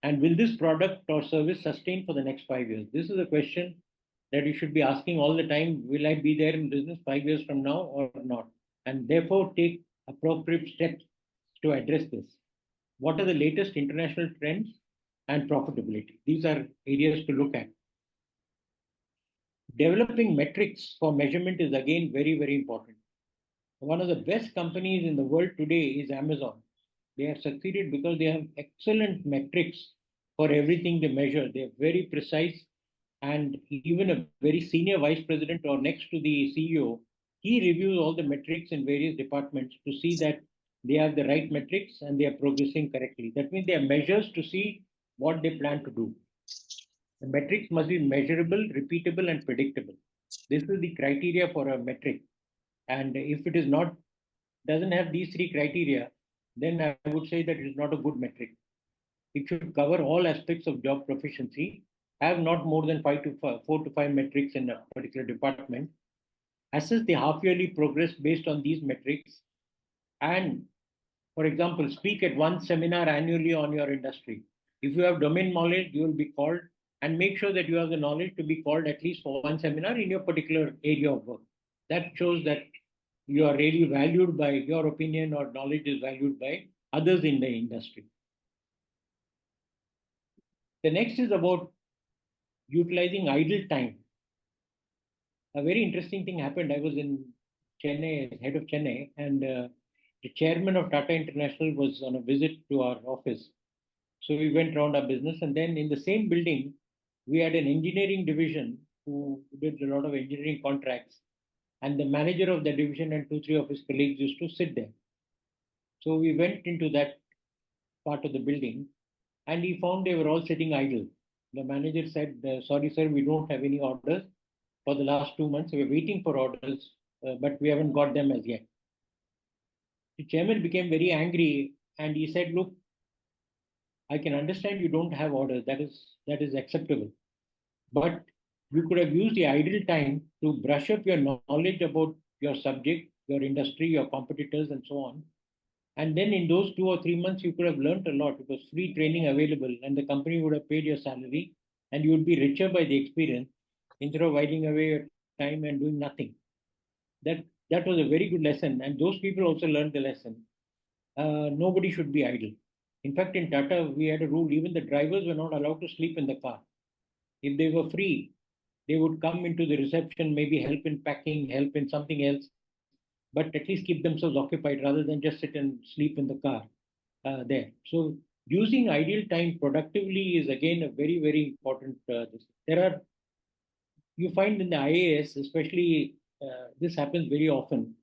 And will this product or service sustain for the next 5 years? This is a question that you should be asking all the time. Will I be there in business 5 years from now or not? And therefore, take appropriate steps to address this. What are the latest international trends and profitability? These are areas to look at. Developing metrics for measurement is again very important. One of the best companies in the world today is Amazon. They have succeeded because they have excellent metrics for everything they measure. They are very precise, and even a very senior vice president or next to the CEO, he reviews all the metrics in various departments to see that they have the right metrics and they are progressing correctly. That means they are measures to see what they plan to do. The metrics must be measurable, repeatable, and predictable. This is the criteria for a metric. And if it is not, doesn't have these 3 criteria, then I would say that it is not a good metric. It should cover all aspects of job proficiency, have not more than 4 to 5 metrics in a particular department, assess the half-yearly progress based on these metrics, and, for example, speak at one seminar annually on your industry. If you have domain knowledge, you will be called, and make sure that you have the knowledge to be called at least for one seminar in your particular area of work. That shows that you are really valued by your opinion or knowledge is valued by others in the industry. The next is about utilizing idle time. A very interesting thing happened. I was in Chennai, head of Chennai, and the chairman of Tata International was on a visit to our office. So we went around our business, and then in the same building, we had an engineering division who did a lot of engineering contracts. And the manager of the division and 2, 3 of his colleagues used to sit there. So we went into that part of the building and he found they were all sitting idle. The manager said, sorry, sir, we don't have any orders for the last 2 months. We're waiting for orders, but we haven't got them as yet. The chairman became very angry and he said, look, I can understand you don't have orders. That is acceptable. But you could have used the idle time to brush up your knowledge about your subject, your industry, your competitors, and so on. And then in those 2 or 3 months, you could have learned a lot. It was free training available, and the company would have paid your salary, and you would be richer by the experience instead of whiling away your time and doing nothing. That was a very good lesson, and those people also learned the lesson. Nobody should be idle. In fact, in Tata, we had a rule: even the drivers were not allowed to sleep in the car. If they were free, they would come into the reception, maybe help in packing, help in something else, but at least keep themselves occupied rather than just sit and sleep in the car there. So using ideal time productively is again a very important. You find in the IAS, especially this happens very often.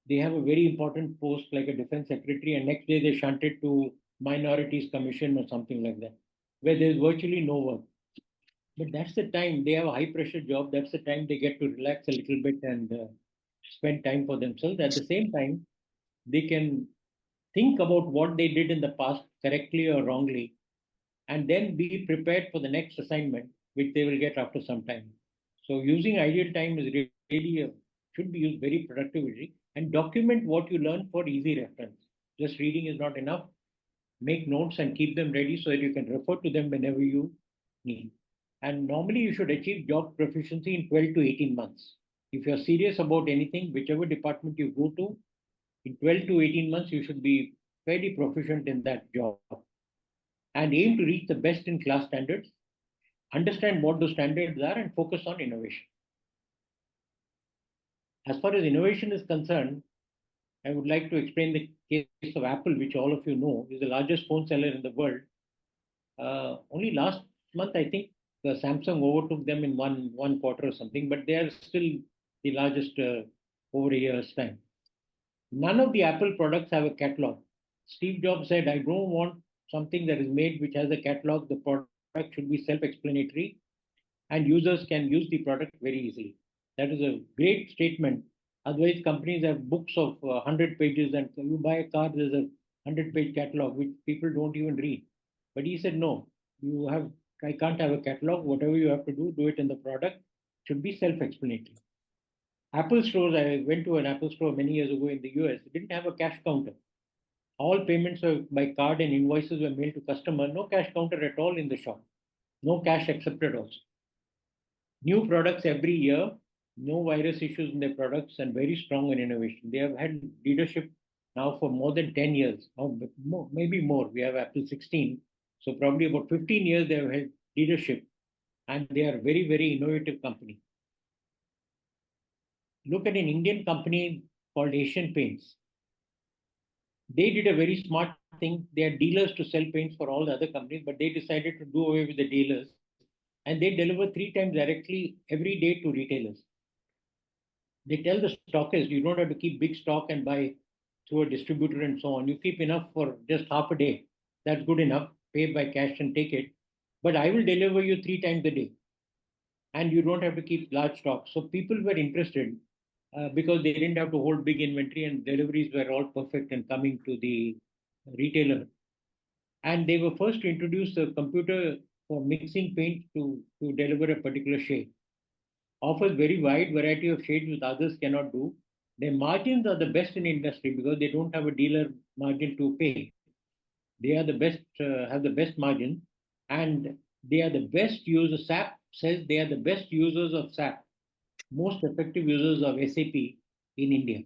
They have a very important post like a defense secretary, and next day they shunt it to minorities commission or something like that, where there's virtually no work. But that's the time they have a high pressure job. That's the time they get to relax a little bit and spend time for themselves. At the same time, they can think about what they did in the past, correctly or wrongly, and then be prepared for the next assignment, which they will get after some time. So using ideal time is really should be used very productively, and document what you learn for easy reference. Just reading is not enough. make notes and keep them ready so that you can refer to them whenever you need. And normally you should achieve job proficiency in 12 to 18 months. If you're serious about anything, whichever department you go to, in 12 to 18 months, you should be fairly proficient in that job. And aim to reach the best in class standards, understand what those standards are, and focus on innovation. As far as innovation is concerned, I would like to explain the case of Apple, which all of you know is the largest phone seller in the world. Only last month, I think, Samsung overtook them in one quarter or something, but they are still the largest over a year's time. None of the Apple products have a catalog. Steve Jobs said, I don't want something that is made which has a catalog. The product should be self-explanatory and users can use the product very easily. That is a great statement. Otherwise, companies have books of 100 pages and you buy a car, there's a 100-page catalog which people don't even read. But he said, no, I can't have a catalog. Whatever you have to do it in the product. It should be self-explanatory. Apple stores, I went to an Apple store many years ago in the US, it didn't have a cash counter. All payments were by card and invoices were mailed to customer, no cash counter at all in the shop. No cash accepted also. New products every year, no virus issues in their products, and very strong in innovation. They have had leadership now for more than 10 years, or maybe more. We have Apple 16. So probably about 15 years they have had leadership, and they are very, very innovative company. Look at an Indian company called Asian Paints. They did a very smart thing. They are dealers to sell paints for all the other companies, but they decided to do away with the dealers. And they deliver 3 times directly every day to retailers. They tell the stockist, you don't have to keep big stock and buy through a distributor and so on. You keep enough for just half a day. That's good enough. Pay by cash and take it. But I will deliver you 3 times a day. And you don't have to keep large stock. So people were interested because they didn't have to hold big inventory and deliveries were all perfect and coming to the retailer. And they were first to introduce a computer for mixing paint to deliver a particular shade. Offers very wide variety of shades which others cannot do. Their margins are the best in industry because they don't have a dealer margin to pay. They are the best, have the best margin, and they are the best users. SAP says they are the best users of SAP, most effective users of SAP in India.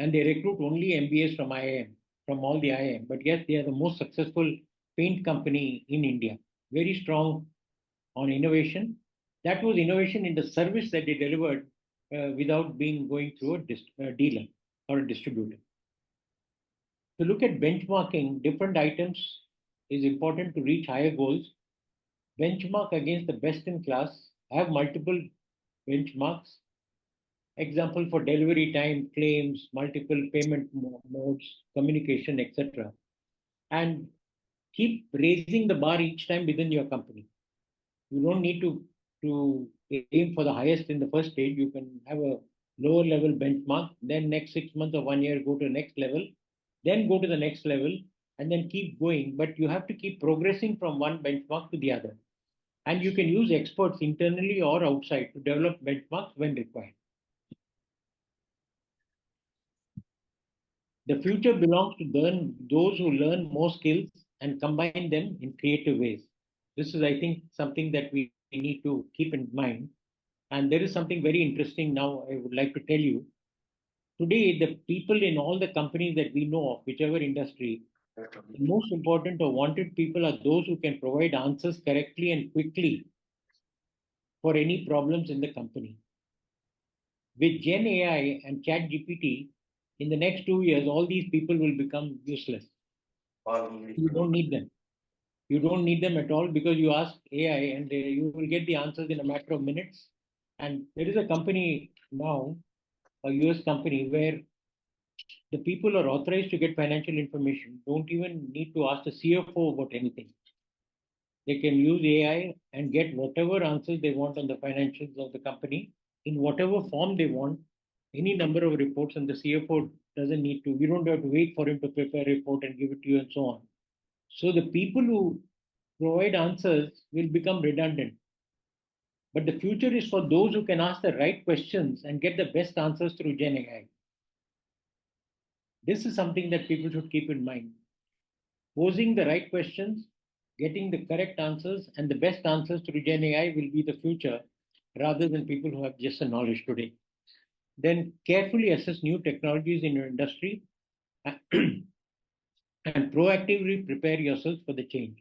And they recruit only MBAs from IIM, from all the IIM. But yes, they are the most successful paint company in India. Very strong on innovation. That was innovation in the service that they delivered without going through a dealer or a distributor. To look at benchmarking different items is important to reach higher goals. Benchmark against the best in class. Have multiple benchmarks. Example for delivery time, claims, multiple payment modes, communication, etc. And keep raising the bar each time within your company. You don't need to aim for the highest in the first stage. You can have a lower level benchmark, then next 6 months or 1 year, go to the next level, then go to the next level, and then keep going. But you have to keep progressing from one benchmark to the other. And you can use experts internally or outside to develop benchmarks when required. The future belongs to those who learn more skills and combine them in creative ways. This is, I think, something that we need to keep in mind. And there is something very interesting now I would like to tell you. Today, the people in all the companies that we know of, whichever industry, the most important or wanted people are those who can provide answers correctly and quickly for any problems in the company. With Gen AI and Chat GPT, in the next 2 years, all these people will become useless. You don't need them. You don't need them at all because you ask AI and you will get the answers in a matter of minutes. And there is a company now, a US company, where the people are authorized to get financial information, don't even need to ask the CFO about anything. They can use AI and get whatever answers they want on the financials of the company in whatever form they want, any number of reports, and the CFO doesn't need to. We don't have to wait for him to prepare a report and give it to you and so on. So the people who provide answers will become redundant. But the future is for those who can ask the right questions and get the best answers through Gen AI. This is something that people should keep in mind. posing the right questions, getting the correct answers, and the best answers through Gen AI will be the future rather than people who have just the knowledge today. Then carefully assess new technologies in your industry and proactively prepare yourself for the change.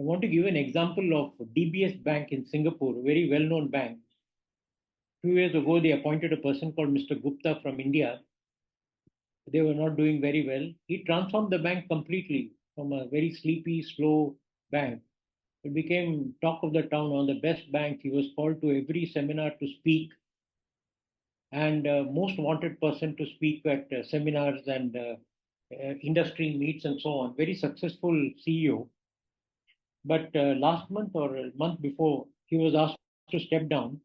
I want to give an example of DBS Bank in Singapore, a very well-known bank. 2 years ago, they appointed a person called Mr. Gupta from India. They were not doing very well. He transformed the bank completely from a very sleepy, slow bank. It became talk of the town, on the best bank. He was called to every seminar to speak, and most wanted person to speak at seminars and industry meets and so on. Very successful CEO. But last month or a month before, he was asked to step down.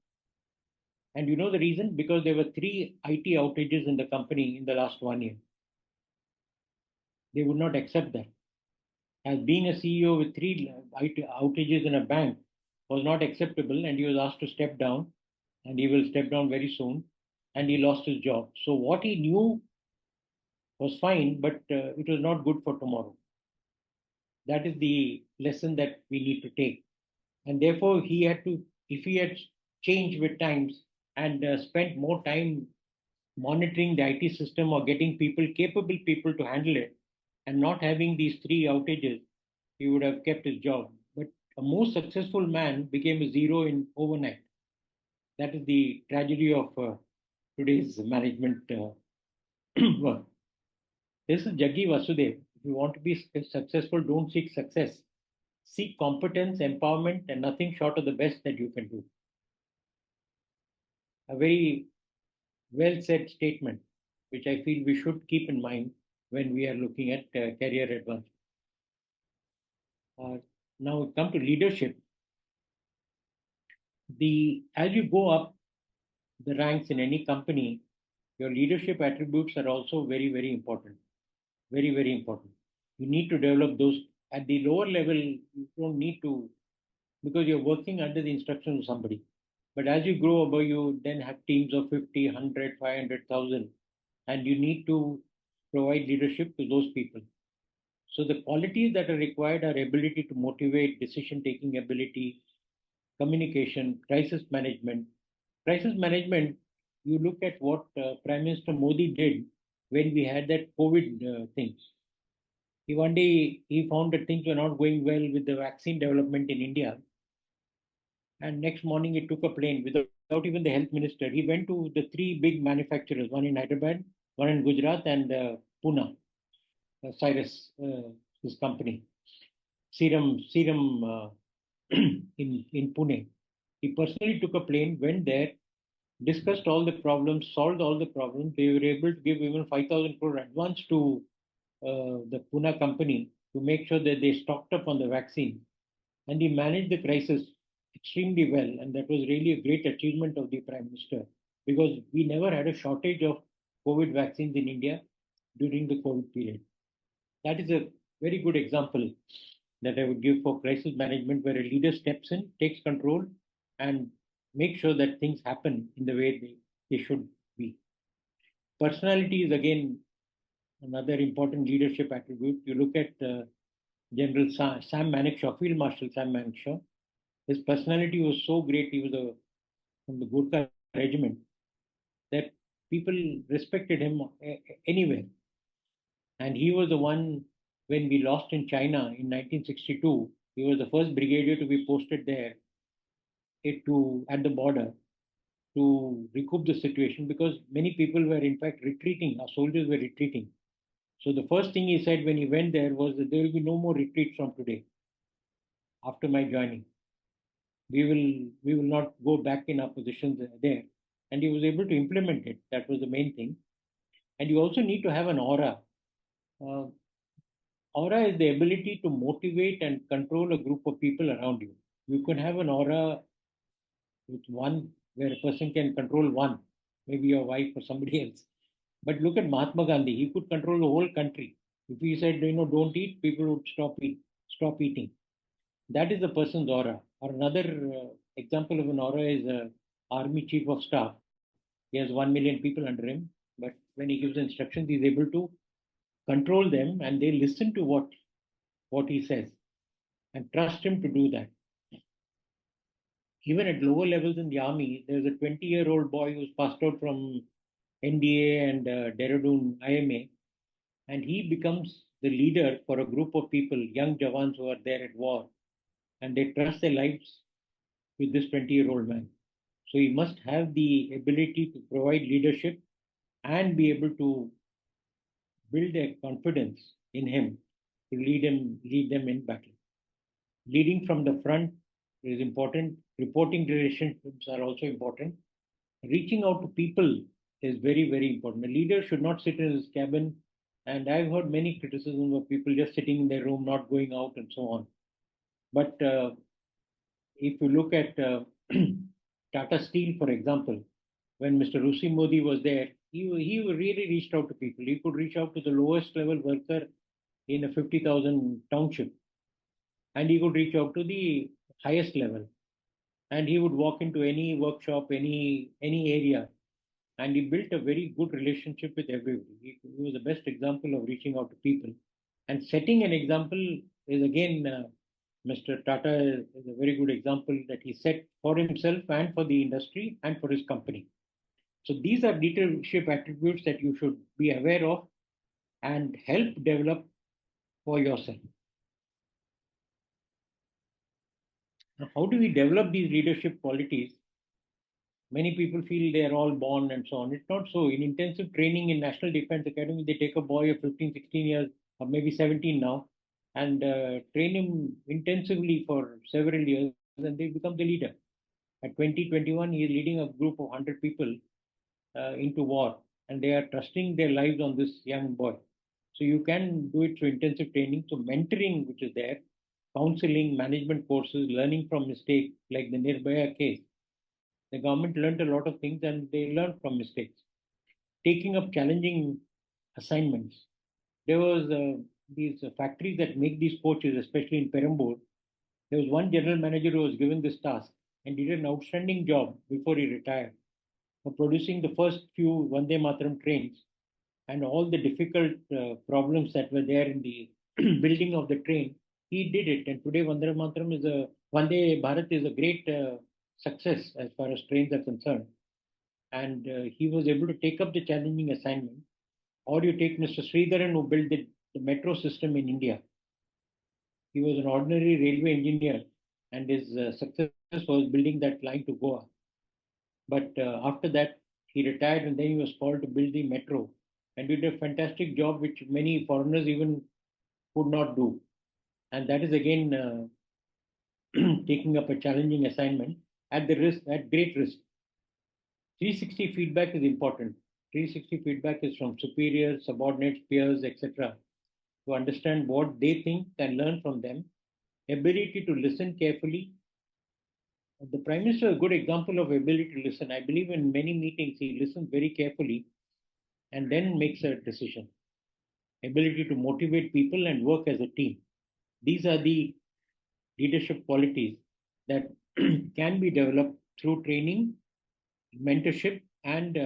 And you know the reason? Because there were 3 IT outages in the company in the last 1 year. They would not accept that. As being a CEO with 3 IT outages in a bank was not acceptable, and he was asked to step down, and he will step down very soon, and he lost his job. So what he knew was fine, but it was not good for tomorrow. That is the lesson that we need to take. And therefore, he had to, if he had changed with times and spent more time monitoring the IT system or getting people, capable people to handle it, and not having these 3 outages, he would have kept his job. But a most successful man became a zero in overnight. That is the tragedy of today's management work. This is Jaggi Vasudev. If you want to be successful, don't seek success. Seek competence, empowerment, and nothing short of the best that you can do. A very well said statement, which I feel we should keep in mind when we are looking at career advancement. Now we come to leadership. As you go up the ranks in any company, your leadership attributes are also very, very important. Very, very important. You need to develop those. At the lower level, you don't need to, because you're working under the instructions of somebody. But as you grow above, you then have teams of 50, 100, 500,000, and you need to provide leadership to those people. So the qualities that are required are ability to motivate, decision-taking ability, communication, crisis management. Crisis management, you look at what Prime Minister Modi did when we had that COVID things. One day he found that things were not going well with the vaccine development in India. And next morning he took a plane without even the health minister. He went to the 3 big manufacturers, one in Hyderabad, one in Gujarat, and Pune. Cyrus, his company, Serum in Pune. He personally took a plane, went there, discussed all the problems, solved all the problems. They were able to give even 5,000 crore advance to the Pune company to make sure that they stocked up on the vaccine. And he managed the crisis extremely well. And that was really a great achievement of the Prime Minister, because we never had a shortage of COVID vaccines in India during the COVID period. That is a very good example that I would give for crisis management, where a leader steps in, takes control, and makes sure that things happen in the way they should be. Personality is again another important leadership attribute. You look at General Sam Manekshaw, Field Marshal Sam Manekshaw. His personality was so great. He was from the Gurkha regiment, that people respected him anywhere. And he was the one, when we lost in China in 1962, he was the first brigadier to be posted there at the border to recoup the situation, because many people were in fact retreating. Our soldiers were retreating. So the first thing he said when he went there was that there will be no more retreats from today. After my joining, we will not go back in our positions there. And he was able to implement it. That was the main thing. And you also need to have an aura. Aura is the ability to motivate and control a group of people around you. You can have an aura with one, where a person can control one, maybe your wife or somebody else. But look at Mahatma Gandhi. He could control the whole country. If he said, don't eat, people would stop eating. That is the person's aura. Or another example of an aura is an army chief of staff. He has 1 million people under him, but when he gives instructions, he's able to control them, and they listen to what what he says and trust him to do that. Even at lower levels in the army, there's a 20-year-old boy who's passed out from NDA and Dehradun IMA, and he becomes the leader for a group of people, young Jawans who are there at war, and they trust their lives with this 20-year-old man. So he must have the ability to provide leadership and be able to build their confidence in him to lead them in battle. Leading from the front is important. Reporting relationships are also important. Reaching out to people is very, very important. A leader should not sit in his cabin. And I've heard many criticisms of people just sitting in their room, not going out, and so on. But if you look at Tata Steel, for example, when Mr. Rusi Modi was there, he really reached out to people. He could reach out to the lowest level worker in a 50,000 township, and he could reach out to the highest level. And he would walk into any workshop, any area, and he built a very good relationship with everybody. He was the best example of reaching out to people. And setting an example is again, Mr. Tata is a very good example that he set for himself and for the industry and for his company. So these are leadership attributes that you should be aware of and help develop for yourself. Now, how do we develop these leadership qualities? Many people feel they are all born and so on. It's not so. In intensive training in National Defense Academy, they take a boy of 15, 16 years, or maybe 17 now, and train him intensively for several years, and they become the leader. At 20, 21, he is leading a group of 100 people into war, and they are trusting their lives on this young boy. So you can do it through intensive training. So mentoring, which is there, counseling, management courses, learning from mistakes, like the Nirbhaya case. The government learned a lot of things and they learned from mistakes. Taking up challenging assignments. There was these factories that make these coaches, especially in Perambur. There was one general manager who was given this task and did an outstanding job before he retired for producing the first few Vande Mataram trains and all the difficult problems that were there in the building of the train. He did it, and today Vande Bharat is a great success as far as trains are concerned. And he was able to take up the challenging assignment. Or you take Mr. Sridharan, who built the metro system in India. He was an ordinary railway engineer, and his success was building that line to Goa. But after that, he retired, and then he was called to build the metro, and did a fantastic job, which many foreigners even could not do. And that is again taking up a challenging assignment at great risk. 360 feedback is important. 360 feedback is from superiors, subordinates, peers, etc. to understand what they think and learn from them. Ability to listen carefully. The Prime Minister is a good example of ability to listen. I believe in many meetings he listens very carefully and then makes a decision. Ability to motivate people and work as a team. These are the leadership qualities that can be developed through training, mentorship, and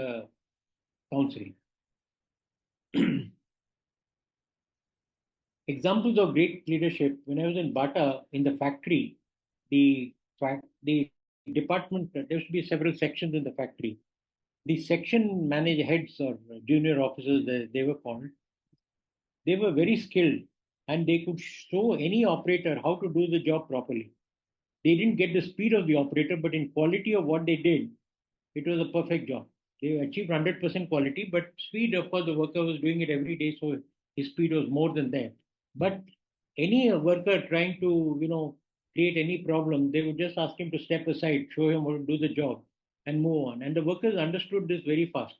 counseling. Examples of great leadership. When I was in Bata, in the factory, the department, there used to be several sections in the factory. The section manager heads or junior officers, they were called, they were very skilled and they could show any operator how to do the job properly. They didn't get the speed of the operator, but in quality of what they did, it was a perfect job. They achieved 100% quality, but speed, of course, the worker was doing it every day, so his speed was more than that. But any worker trying to, create any problem, they would just ask him to step aside, show him how to do the job, and move on. And the workers understood this very fast,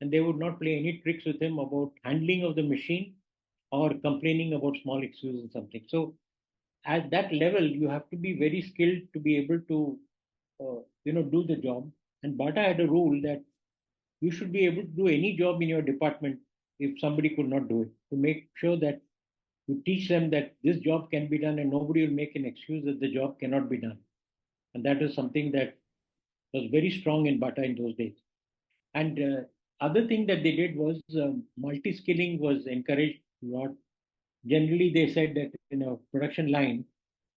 and they would not play any tricks with him about handling of the machine or complaining about small issues and something. So at that level, you have to be very skilled to be able to, do the job. And Bata had a rule that you should be able to do any job in your department if somebody could not do it, to make sure that you teach them that this job can be done and nobody will make an excuse that the job cannot be done. And that is something that was very strong in Bata in those days. And other thing that they did was multi-skilling was encouraged a lot. Generally, they said that in a production line,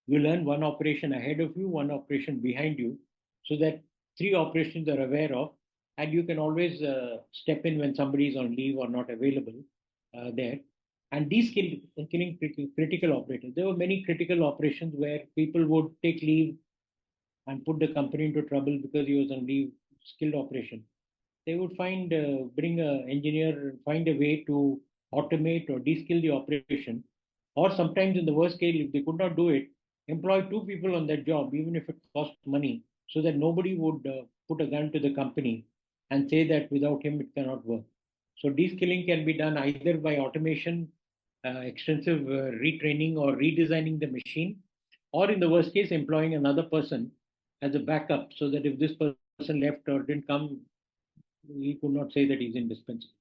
you learn one operation ahead of you, one operation behind you, so that three operations are aware of, and you can always step in when somebody is on leave or not available there. And these killing critical operators. There were many critical operations where people would take leave and put the company into trouble because he was on leave, skilled operation. They would bring an engineer, find a way to automate or de-skill the operation. Or sometimes in the worst case, if they could not do it, employ two people on that job, even if it cost money, so that nobody would put a gun to the company and say that without him it cannot work. So de-skilling can be done either by automation, extensive retraining or redesigning the machine, or in the worst case, employing another person as a backup so that if this person left or didn't come, we could not say that he's indispensable.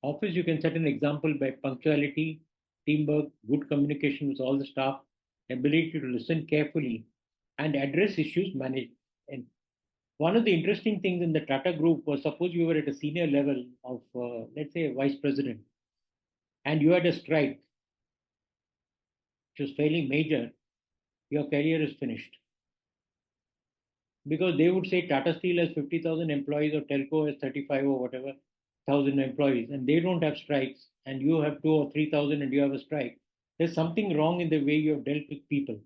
Office, you can set an example by punctuality, teamwork, good communication with all the staff, ability to listen carefully, and address issues managed. And one of the interesting things in the Tata Group was, suppose you were at a senior level of, let's say, a vice president, and you had a strike, which was fairly major, your career is finished. Because they would say Tata Steel has 50,000 employees or Telco has 35 or whatever thousand employees, and they don't have strikes, and you have 2 or 3,000 and you have a strike. There's something wrong in the way you have dealt with people.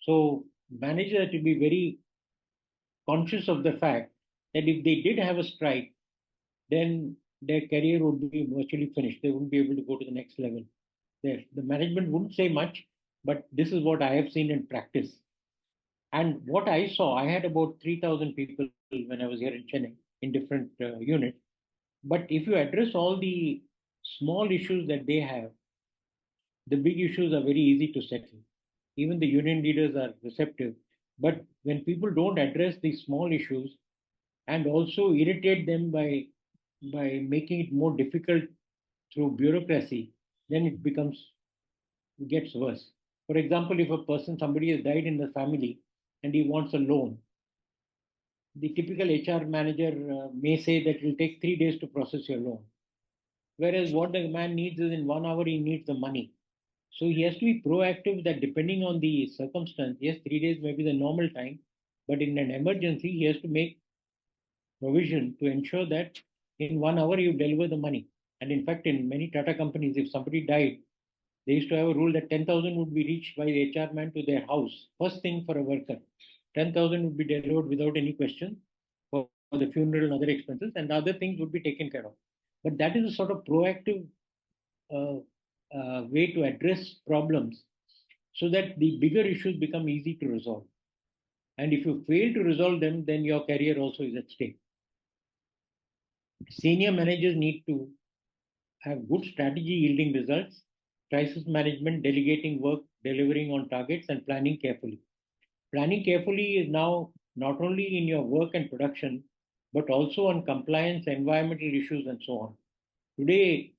So managers have to be very conscious of the fact that if they did have a strike, then their career would be virtually finished. They wouldn't be able to go to the next level. There, the management wouldn't say much, but this is what I have seen in practice. And what I saw, I had about 3,000 people when I was here in Chennai in different units. But if you address all the small issues that they have, the big issues are very easy to settle. Even the union leaders are receptive. But when people don't address these small issues and also irritate them by making it more difficult through bureaucracy, then it gets worse. For example, if somebody has died in the family and he wants a loan, the typical HR manager may say that it will take 3 days to process your loan. Whereas what the man needs is in 1 hour, he needs the money. So he has to be proactive that depending on the circumstance, yes, 3 days may be the normal time, but in an emergency, he has to make provision to ensure that in 1 hour you deliver the money. And in fact, in many Tata companies, if somebody died, they used to have a rule that 10,000 would be reached by the HR man to their house. First thing for a worker, 10,000 would be delivered without any question for the funeral and other expenses, and the other things would be taken care of. But that is a sort of proactive way to address problems so that the bigger issues become easy to resolve. And if you fail to resolve them, then your career also is at stake. Senior managers need to have good strategy yielding results, crisis management, delegating work, delivering on targets, and planning carefully. Planning carefully is now not only in your work and production, but also on compliance, environmental issues, and so on. Today,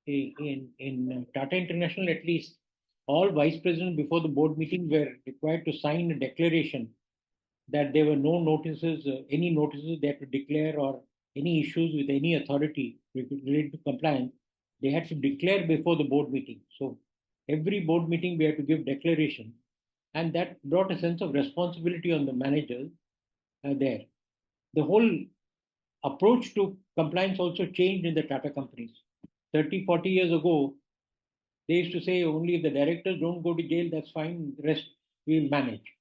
in Tata International, at least, all vice presidents before the board meeting were required to sign a declaration that there were no notices, any notices they had to declare or any issues with any authority related to compliance, they had to declare before the board meeting. So every board meeting we had to give declaration, and that brought a sense of responsibility on the managers there. The whole approach to compliance also changed in the Tata companies. 30, 40 years ago, they used to say only if the directors don't go to jail, that's fine, the rest we'll manage.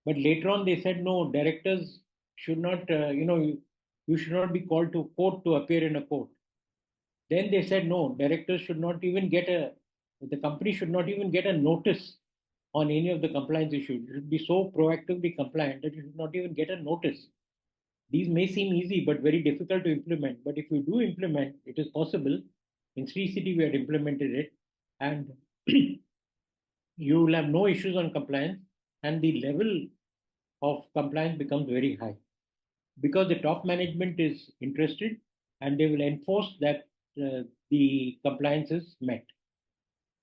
But later on, they said, no, directors should not, you should not be called to court to appear in a court. Then they said, no, directors should not even the company should not even get a notice on any of the compliance issues. It should be so proactively compliant that you should not even get a notice. These may seem easy, but very difficult to implement. But if you do implement, it is possible. In Sri City, we had implemented it, and you will have no issues on compliance, and the level of compliance becomes very high because the top management is interested and they will enforce that the compliance is met.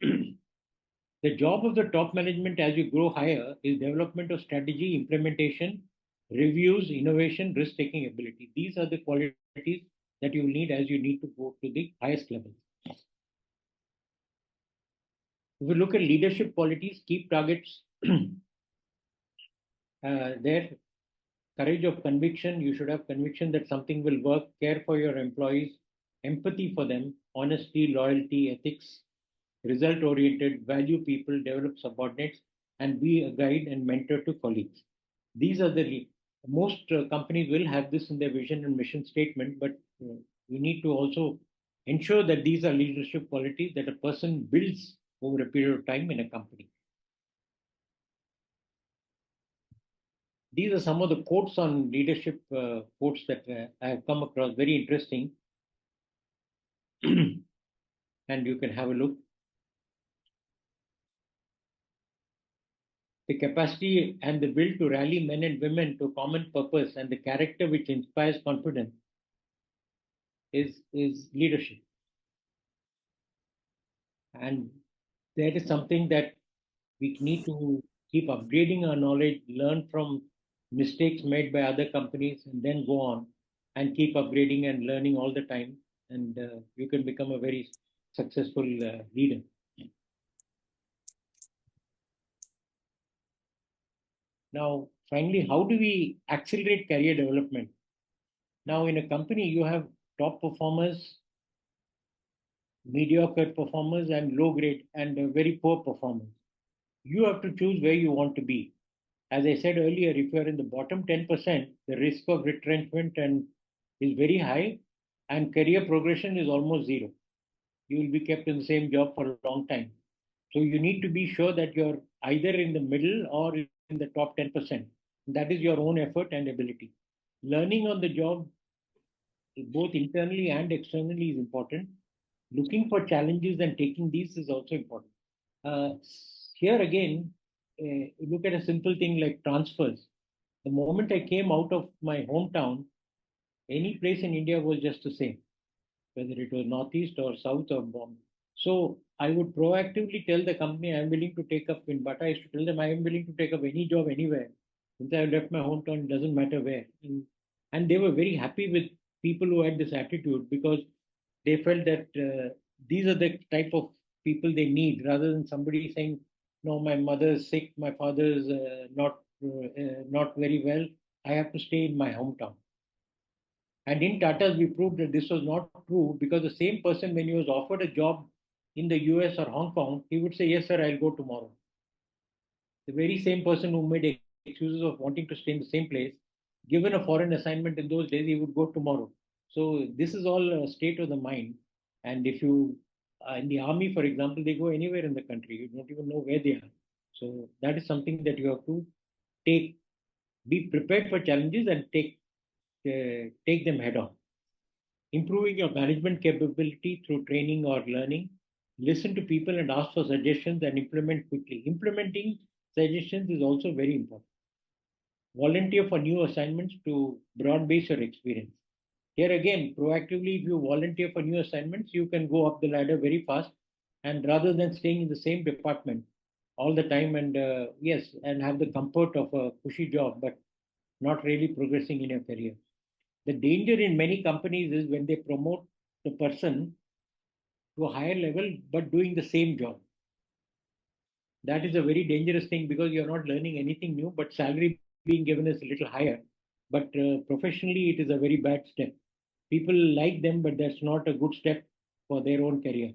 The job of the top management as you grow higher is development of strategy, implementation, reviews, innovation, risk-taking ability. These are the qualities that you will need as you need to go to the highest levels. If we look at leadership qualities, keep targets there. Courage of conviction. You should have conviction that something will work. Care for your employees. Empathy for them. Honesty, loyalty, ethics. Result oriented. Value people. Develop subordinates. And be a guide and mentor to colleagues. These are the most companies will have this in their vision and mission statement, but we need to also ensure that these are leadership qualities that a person builds over a period of time in a company. These are some of the quotes on leadership quotes that I have come across, very interesting. And you can have a look. The capacity and the will to rally men and women to a common purpose and the character which inspires confidence is leadership. And that is something that we need to keep upgrading our knowledge, learn from mistakes made by other companies, and then go on and keep upgrading and learning all the time. And you can become a very successful leader. Now, finally, how do we accelerate career development? Now, in a company, you have top performers, mediocre performers, and low grade and very poor performers. You have to choose where you want to be. As I said earlier, if you are in the bottom 10%, the risk of retrenchment is very high and career progression is almost zero. You will be kept in the same job for a long time. So you need to be sure that you're either in the middle or in the top 10%. That is your own effort and ability. Learning on the job, both internally and externally, is important. Looking for challenges and taking these is also important. Uh, Here again, look at a simple thing like transfers. The moment I came out of my hometown, any place in India was just the same, whether it was Northeast or South or Bombay. So I would proactively tell the company I am willing to take up in Bata. I used to tell them I am willing to take up any job anywhere. Since I have left my hometown, it doesn't matter where. And they were very happy with people who had this attitude because they felt that these are the type of people they need rather than somebody saying, no, my mother is sick, my father is not very well, I have to stay in my hometown. And in Tata's, we proved that this was not true because the same person, when he was offered a job in the US or Hong Kong, he would say, yes, sir, I'll go tomorrow. The very same person who made excuses of wanting to stay in the same place, given a foreign assignment in those days, he would go tomorrow. So this is all a state of the mind. And if you, in the army, for example, they go anywhere in the country. You don't even know where they are. So that is something that you have to take, be prepared for challenges and take them head on. Improving your management capability through training or learning. Listen to people and ask for suggestions and implement quickly. Implementing suggestions is also very important. Volunteer for new assignments to broad base your experience. Here again, proactively, if you volunteer for new assignments, you can go up the ladder very fast. And rather than staying in the same department all the time and yes, and have the comfort of a cushy job, but not really progressing in your career. The danger in many companies is when they promote the person to a higher level, but doing the same job. That is a very dangerous thing because you're not learning anything new, but salary being given is a little higher. But professionally, it is a very bad step. People like them, but that's not a good step for their own career.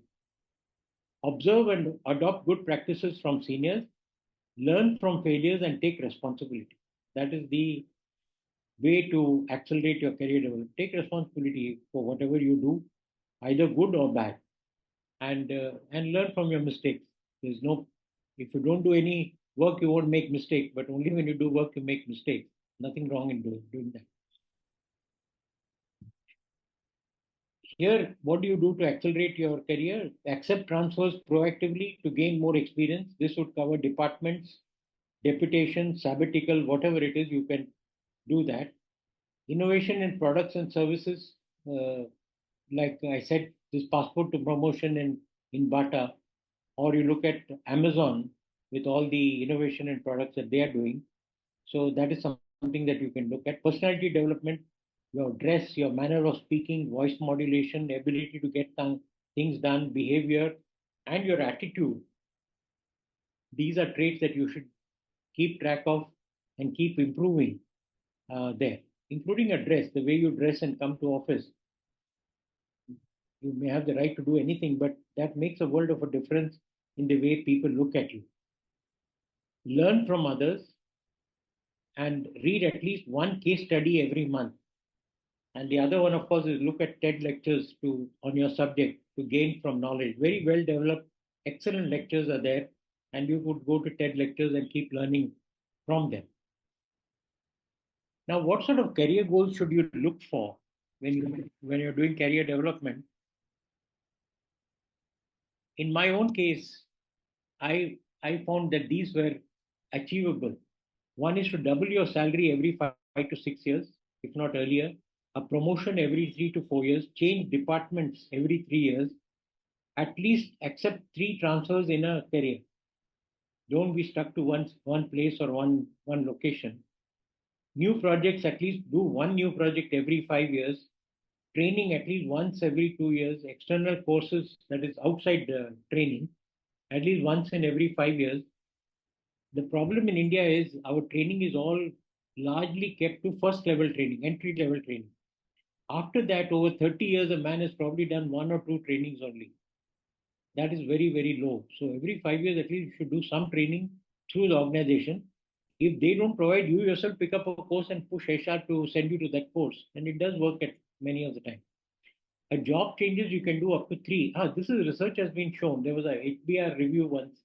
Observe and adopt good practices from seniors, learn from failures, and take responsibility. That is the way to accelerate your career development. Take responsibility for whatever you do, either good or bad, and learn from your mistakes. There's no, if you don't do any work, you won't make mistakes. But only when you do work, you make mistakes. Nothing wrong in doing that. Here, what do you do to accelerate your career? Accept transfers proactively to gain more experience. This would cover departments, deputation, sabbatical, whatever it is, you can do that. Innovation in products and services, like I said, this passport to promotion in Bata, or you look at Amazon with all the innovation and products that they are doing. So that is something that you can look at. Personality development, your dress, your manner of speaking, voice modulation, ability to get things done, behavior, and your attitude these are traits that you should keep track of and keep improving there, including a dress, the way you dress and come to office. You may have the right to do anything, but that makes a world of a difference in the way people look at you. Learn from others and read at least one case study every month. And the other one, of course, is look at TED lectures on your subject to gain from knowledge. Very well developed, excellent lectures are there, and you could go to TED lectures and keep learning from them. Now, what sort of career goals should you look for when you're doing career development? In my own case, I found that these were achievable. One is to double your salary every 5 to 6 years, if not earlier. A promotion every 3 to 4 years. Change departments every 3 years. At least accept 3 transfers in a career. Don't be stuck to one place or one location. New projects, at least do one new project every 5 years. Training at least once every 2 years. External courses, that is outside training, at least once in every 5 years. The problem in India is our training is all largely kept to first level training, entry level training. After that, over 30 years, a man has probably done 1 or 2 trainings only. That is very, very low. So every 5 years, at least you should do some training through the organization. If they don't provide, you yourself pick up a course and push HR to send you to that course. And it does work at many of the time. A job changes you can do up to 3. This is research has been shown. There was a HBR review once,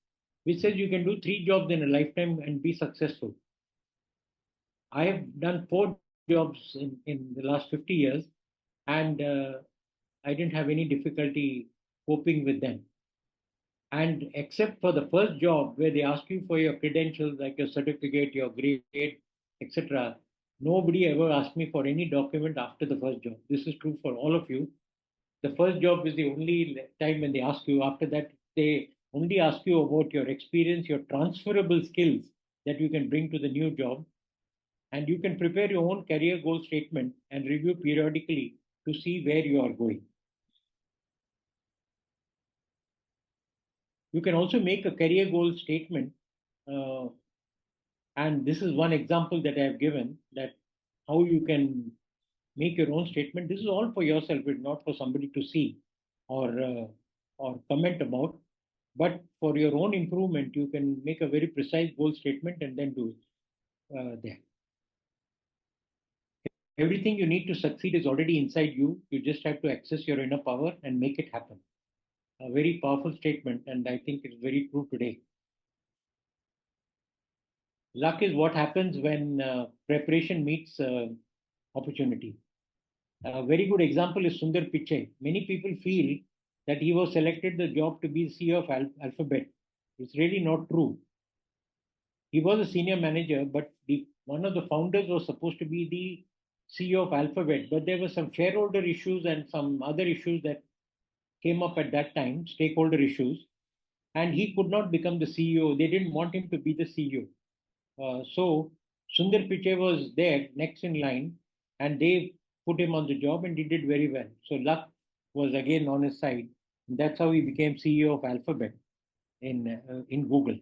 which says you can do 3 jobs in a lifetime and be successful. I have done 4 jobs in the last 50 years, and I didn't have any difficulty coping with them. And except for the first job where they ask you for your credentials, like your certificate, your grade, etc., nobody ever asked me for any document after the first job. This is true for all of you. The first job is the only time when they ask you. After that, they only ask you about your experience, your transferable skills that you can bring to the new job. And you can prepare your own career goal statement and review periodically to see where you are going. You can also make a career goal statement. And this is one example that I have given, that how you can make your own statement. This is all for yourself, it's not for somebody to see or comment about. But for your own improvement, you can make a very precise goal statement and then do it there. Everything you need to succeed is already inside you. You just have to access your inner power and make it happen. A very powerful statement, and I think it's very true today. Luck is what happens when preparation meets opportunity. A very good example is Sundar Pichai. Many people feel that he was selected the job to be CEO of Alphabet. It's really not true. He was a senior manager, but one of the founders was supposed to be the CEO of Alphabet, but there were some shareholder issues and some other issues that came up at that time, stakeholder issues, and he could not become the CEO. They didn't want him to be the CEO. So Sundar Pichai was there next in line, and they put him on the job, and he did very well. So luck was again on his side. And that's how he became CEO of Alphabet in Google.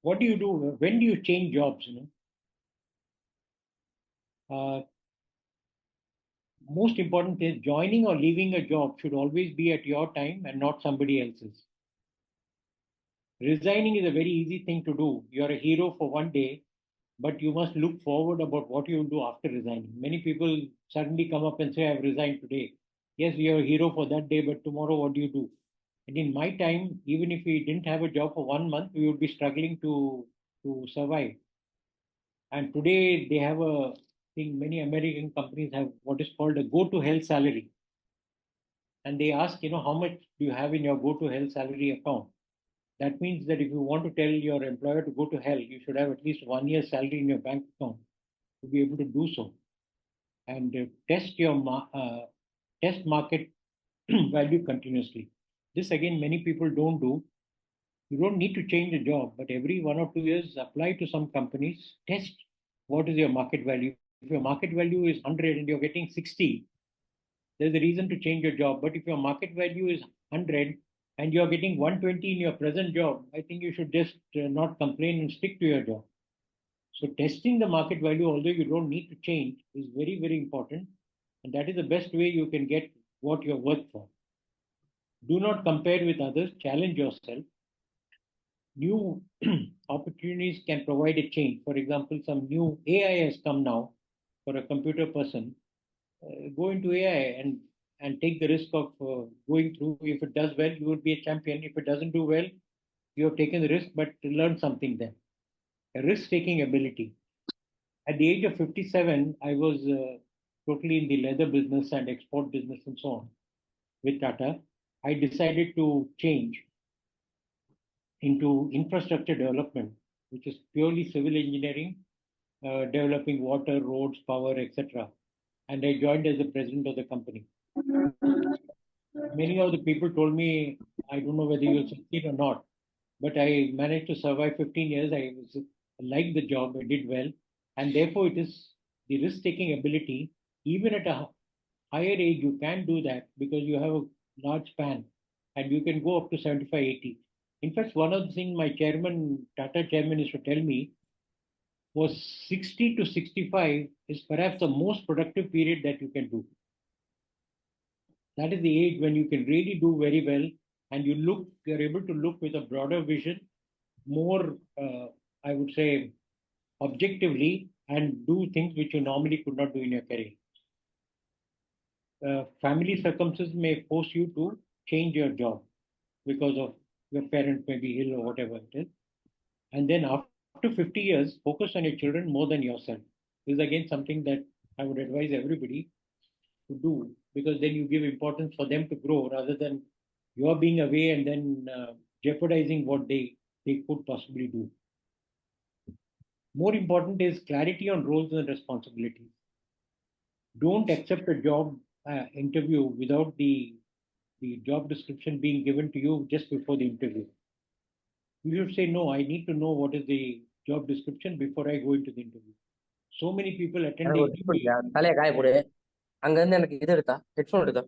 What do you do? When do you change jobs? Most important is joining or leaving a job should always be at your time and not somebody else's. Resigning is a very easy thing to do. You're a hero for one day, but you must look forward about what you will do after resigning. Many people suddenly come up and say, I've resigned today. Yes, you're a hero for that day, but tomorrow what do you do? And in my time, even if we didn't have a job for 1 month, we would be struggling to survive. And today they have a thing, many American companies have what is called a go to hell salary. And they ask, how much do you have in your go to hell salary account? That means that if you want to tell your employer to go to hell, you should have at least 1 year's salary in your bank account to be able to do so. And test market value continuously. This again, many people don't do. You don't need to change the job, but every 1 or 2 years, apply to some companies, test what is your market value. If your market value is 100 and you're getting 60, there's a reason to change your job. But if your market value is 100 and you're getting 120 in your present job, I think you should just not complain and stick to your job. So testing the market value, although you don't need to change, is very, very important. And that is the best way you can get what you're worth for. Do not compare with others, challenge yourself. New opportunities can provide a change. For example, some new AI has come now for a computer person. Go into AI and take the risk of going through. If it does well, you will be a champion. If it doesn't do well, you have taken the risk, but learn something there. A risk-taking ability. At the age of 57, I was totally in the leather business and export business and so on with Tata. I decided to change into infrastructure development, which is purely civil engineering, developing water, roads, power, etc. And I joined as the president of the company. Many of the people told me, I don't know whether you'll succeed or not, but I managed to survive 15 years. I liked the job, I did well. And therefore, it is the risk-taking ability. Even at a higher age, you can do that because you have a large span and you can go up to 75, 80. In fact, one of the things my chairman, Tata chairman, used to tell me was 60 to 65 is perhaps the most productive period that you can do. That is the age when you can really do very well and you're able to look with a broader vision, more, I would say, objectively, and do things which you normally could not do in your career. Family circumstances may force you to change your job because of your parent may be ill or whatever it is. And then after 50 years, focus on your children more than yourself. This is again something that I would advise everybody to do because then you give importance for them to grow rather than you're being away and then jeopardizing what they could possibly do. More important is clarity on roles and responsibilities. Don't accept a job interview without the job description being given to you just before the interview. You should say, no, I need to know what is the job description before I go into the interview. So many people attend the interview. தலைய காய போடு அங்க இருந்து எனக்கு இது எடுத்தா headphone எடுத்தா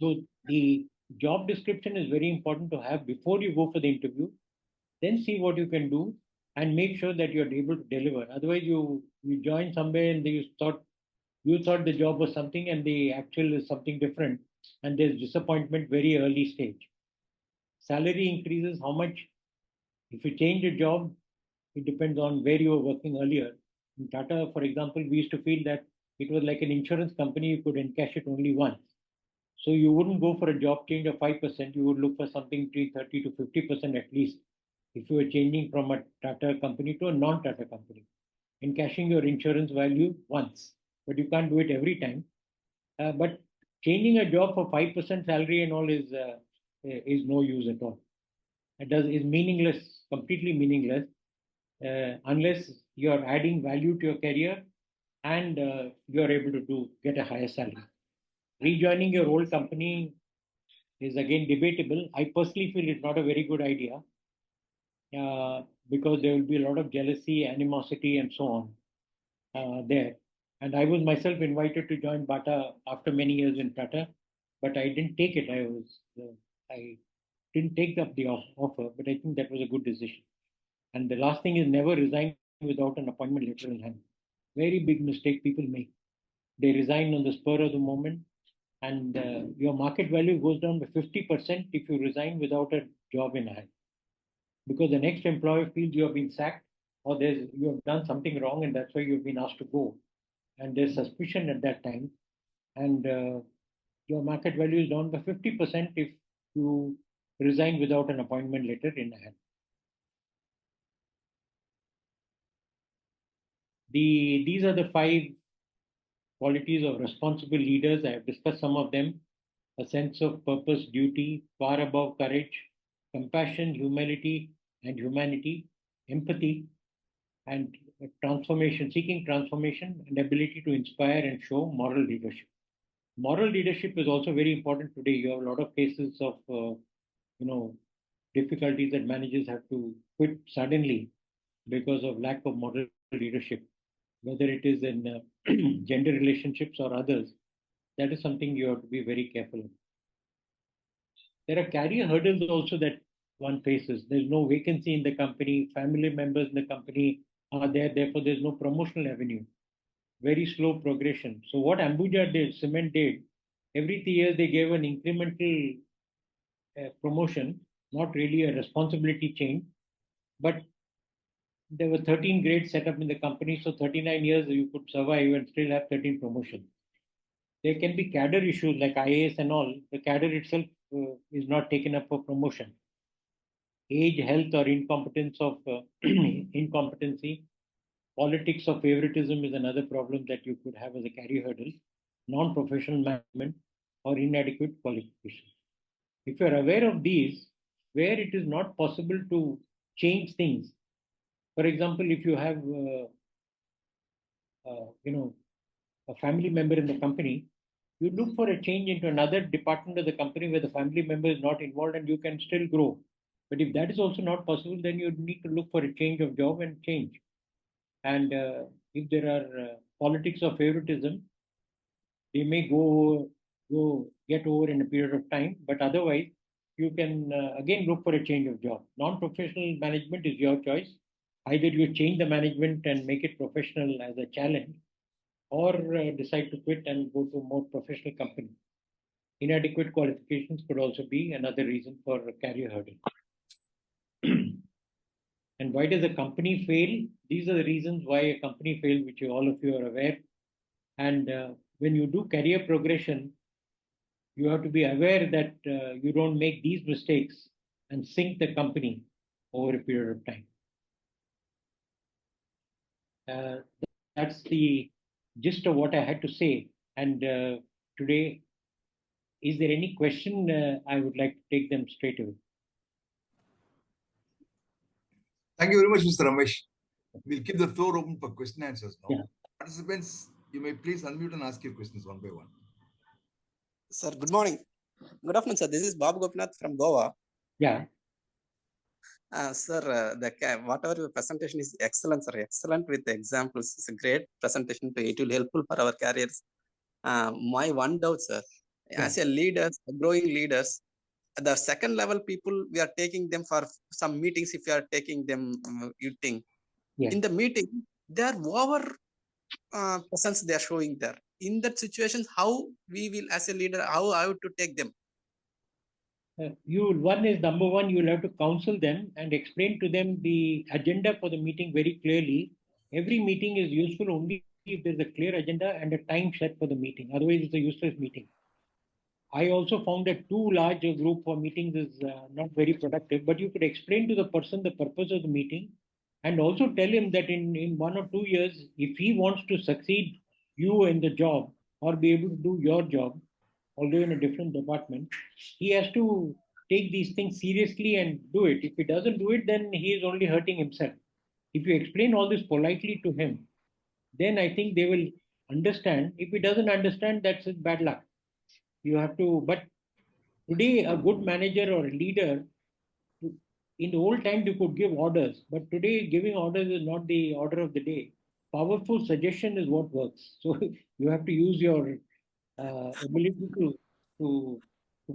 So the job description is very important to have before you go for the interview. Then see what you can do and make sure that you're able to deliver. Otherwise, you join somewhere and you thought the job was something and the actual is something different, and there's disappointment very early stage. Salary increases how much? If you change a job, it depends on where you were working earlier. In Tata, for example, we used to feel that it was like an insurance company, you could encash it only once. So you wouldn't go for a job change of 5%, you would look for something between 30 to 50% at least if you were changing from a Tata company to a non-Tata company. Encashing your insurance value once, but you can't do it every time. But changing a job for 5% salary and all is no use at all. Is meaningless, completely meaningless, unless you're adding value to your career and you're able to get a higher salary. Rejoining your old company is again debatable. I personally feel it's not a very good idea because there will be a lot of jealousy, animosity, and so on there. And I was myself invited to join Bata after many years in Tata, but I didn't take it. I didn't take up the offer, but I think that was a good decision. And the last thing is never resign without an appointment letter in hand. Very big mistake people make. They resign on the spur of the moment, and your market value goes down by 50% if you resign without a job in hand. Because the next employer feels you have been sacked or you have done something wrong and that's why you've been asked to go. And there's suspicion at that time. And your market value is down by 50% if you resign without an appointment letter in hand. These are the 5 qualities of responsible leaders. I have discussed some of them. A sense of purpose, duty, far above courage, compassion, humility, and humanity, empathy, and transformation, seeking transformation, and ability to inspire and show moral leadership. Moral leadership is also very important today. You have a lot of cases of, difficulties that managers have to quit suddenly because of lack of moral leadership, whether it is in gender relationships or others. That is something you have to be very careful of. there are career hurdles also that one faces. There's no vacancy in the company, family members in the company are there, therefore there's no promotional avenue. Very slow progression. So what Ambuja did, Cement did, every 3 years they gave an incremental promotion, not really a responsibility change, but there were 13 grades set up in the company, so 39 years you could survive and still have 13 promotions. There can be cadre issues like IAS and all. The cadre itself is not taken up for promotion. Age, health, or incompetence of incompetency. Politics of favoritism is another problem that you could have as a career hurdle. Non-professional management or inadequate qualification. If you are aware of these, where it is not possible to change things. For example, if you have, a family member in the company, you look for a change into another department of the company where the family member is not involved and you can still grow. But if that is also not possible, then you need to look for a change of job and change. And if there are politics of favoritism, they may go get over in a period of time, but otherwise you can again look for a change of job. Non-professional management is your choice. Either you change the management and make it professional as a challenge, or decide to quit and go to a more professional company. Inadequate qualifications could also be another reason for a career hurdle. And why does a company fail? These are the reasons why a company fails, which all of you are aware. And when you do career progression, you have to be aware that you don't make these mistakes and sink the company over a period of time. That's the gist of what I had to say. And today, is there any question? I would like to take them straight away. Thank you very much, Mr. Ramesh. We'll keep the floor open for question and answers now. Yeah. Participants, you may please unmute and ask your questions one by one. Sir, good morning. Good afternoon, sir. This is Babu Gopinath from Goa. Yeah. Sir, whatever your presentation is excellent, sir. Excellent with the examples. It's a great presentation. It will helpful for our careers. My one doubt, sir, as a leader, growing leaders, the second level people, we are taking them for some meetings. If you are taking them, eating in the meeting, they are over presence they are showing there. In that situation, how we will, as a leader, how I have to take them? One is number one, you will have to counsel them and explain to them the agenda for the meeting very clearly. Every meeting is useful only if there's a clear agenda and a time set for the meeting. Otherwise, it's a useless meeting. I also found that too large a group for meetings is not very productive, but you could explain to the person the purpose of the meeting and also tell him that in 1 or 2 years, if he wants to succeed you in the job or be able to do your job, although in a different department, he has to take these things seriously and do it. If he doesn't do it, then he is only hurting himself. If you explain all this politely to him, then I think they will understand. If he doesn't understand, that's his bad luck. You have to, but today a good manager or a leader, in the old times you could give orders, but today giving orders is not the order of the day. Powerful suggestion is what works. So you have to use your ability to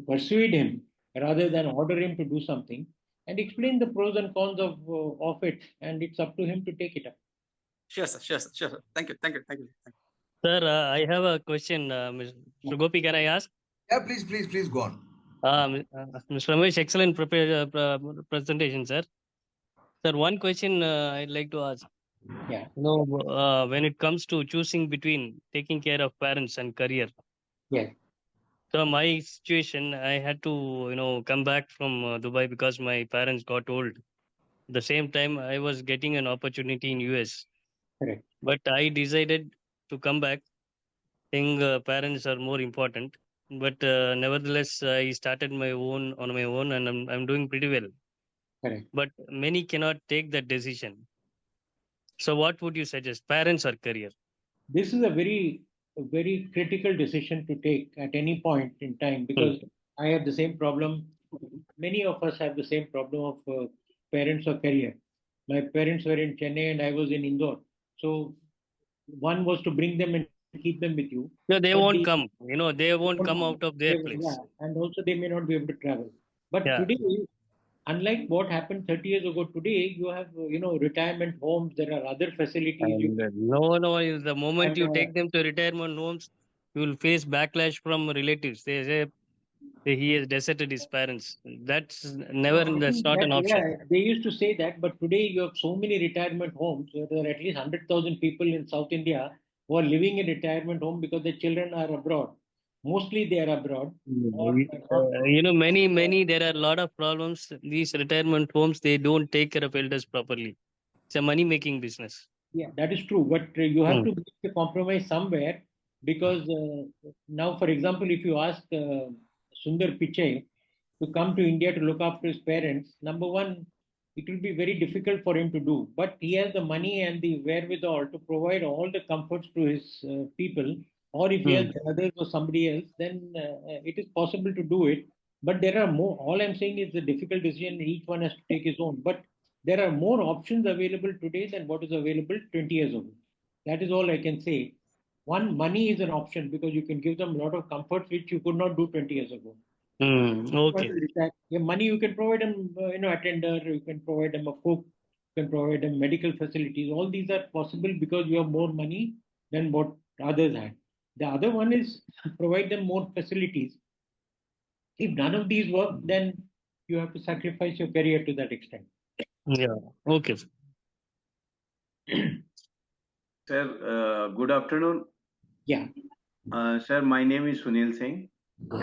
persuade him rather than order him to do something and explain the pros and cons of it, and it's up to him to take it up. Sure, sir. Sure, sir. Sure, sir. Thank you. Thank you. Thank you. Sir, I have a question. Mr. Gopi, can I ask? Yeah, please go on. Mr. Ramesh, excellent presentation, sir. Sir, one question I'd like to ask. Yeah. When it comes to choosing between taking care of parents and career. Yeah. So my situation, I had to, come back from Dubai because my parents got old. At the same time, I was getting an opportunity in US. Correct. But I decided to come back. Think parents are more important. But nevertheless, I started on my own, and I'm doing pretty well. Correct. But many cannot take that decision. So what would you suggest, parents or career? This is a very critical decision to take at any point in time, because I have the same problem. Many of us have the same problem of parents or career. My parents were in Chennai and I was in Indore. So one was to bring them and keep them with you. No, they won't come. They won't come out of their place. Yeah, and also they may not be able to travel. But Yeah. today, unlike what happened 30 years ago, today you have, retirement homes. There are other facilities. No, the moment you And, take them to retirement homes, you will face backlash from relatives. They say he has deserted his parents. That's not an option. Yeah, they used to say that, but today you have so many retirement homes. There are at least 100,000 people in South India who are living in retirement home because their children are abroad. Mostly they are abroad. Or Many, there are a lot of problems. These retirement homes, they don't take care of elders properly. It's a money-making business. Yeah, that is true. But you have to make a compromise somewhere because now, for example, if you ask Sundar Pichai to come to India to look after his parents, number one, it will be very difficult for him to do. But he has the money and the wherewithal to provide all the comforts to his people. Or if he has brothers or somebody else, then it is possible to do it. But there are more. All I'm saying is the difficult decision. Each one has to take his own. But there are more options available today than what is available 20 years ago. That is all I can say. One, money is an option because you can give them a lot of comforts which you could not do 20 years ago. Okay. Money you can provide them, attender, you can provide them a cook, you can provide them medical facilities. All these are possible because you have more money than what others had. The other one is provide them more facilities. If none of these work, then you have to sacrifice your career to that extent. Yeah. Okay. Sir, good afternoon. Yeah. Sir, my name is Sunil Singh.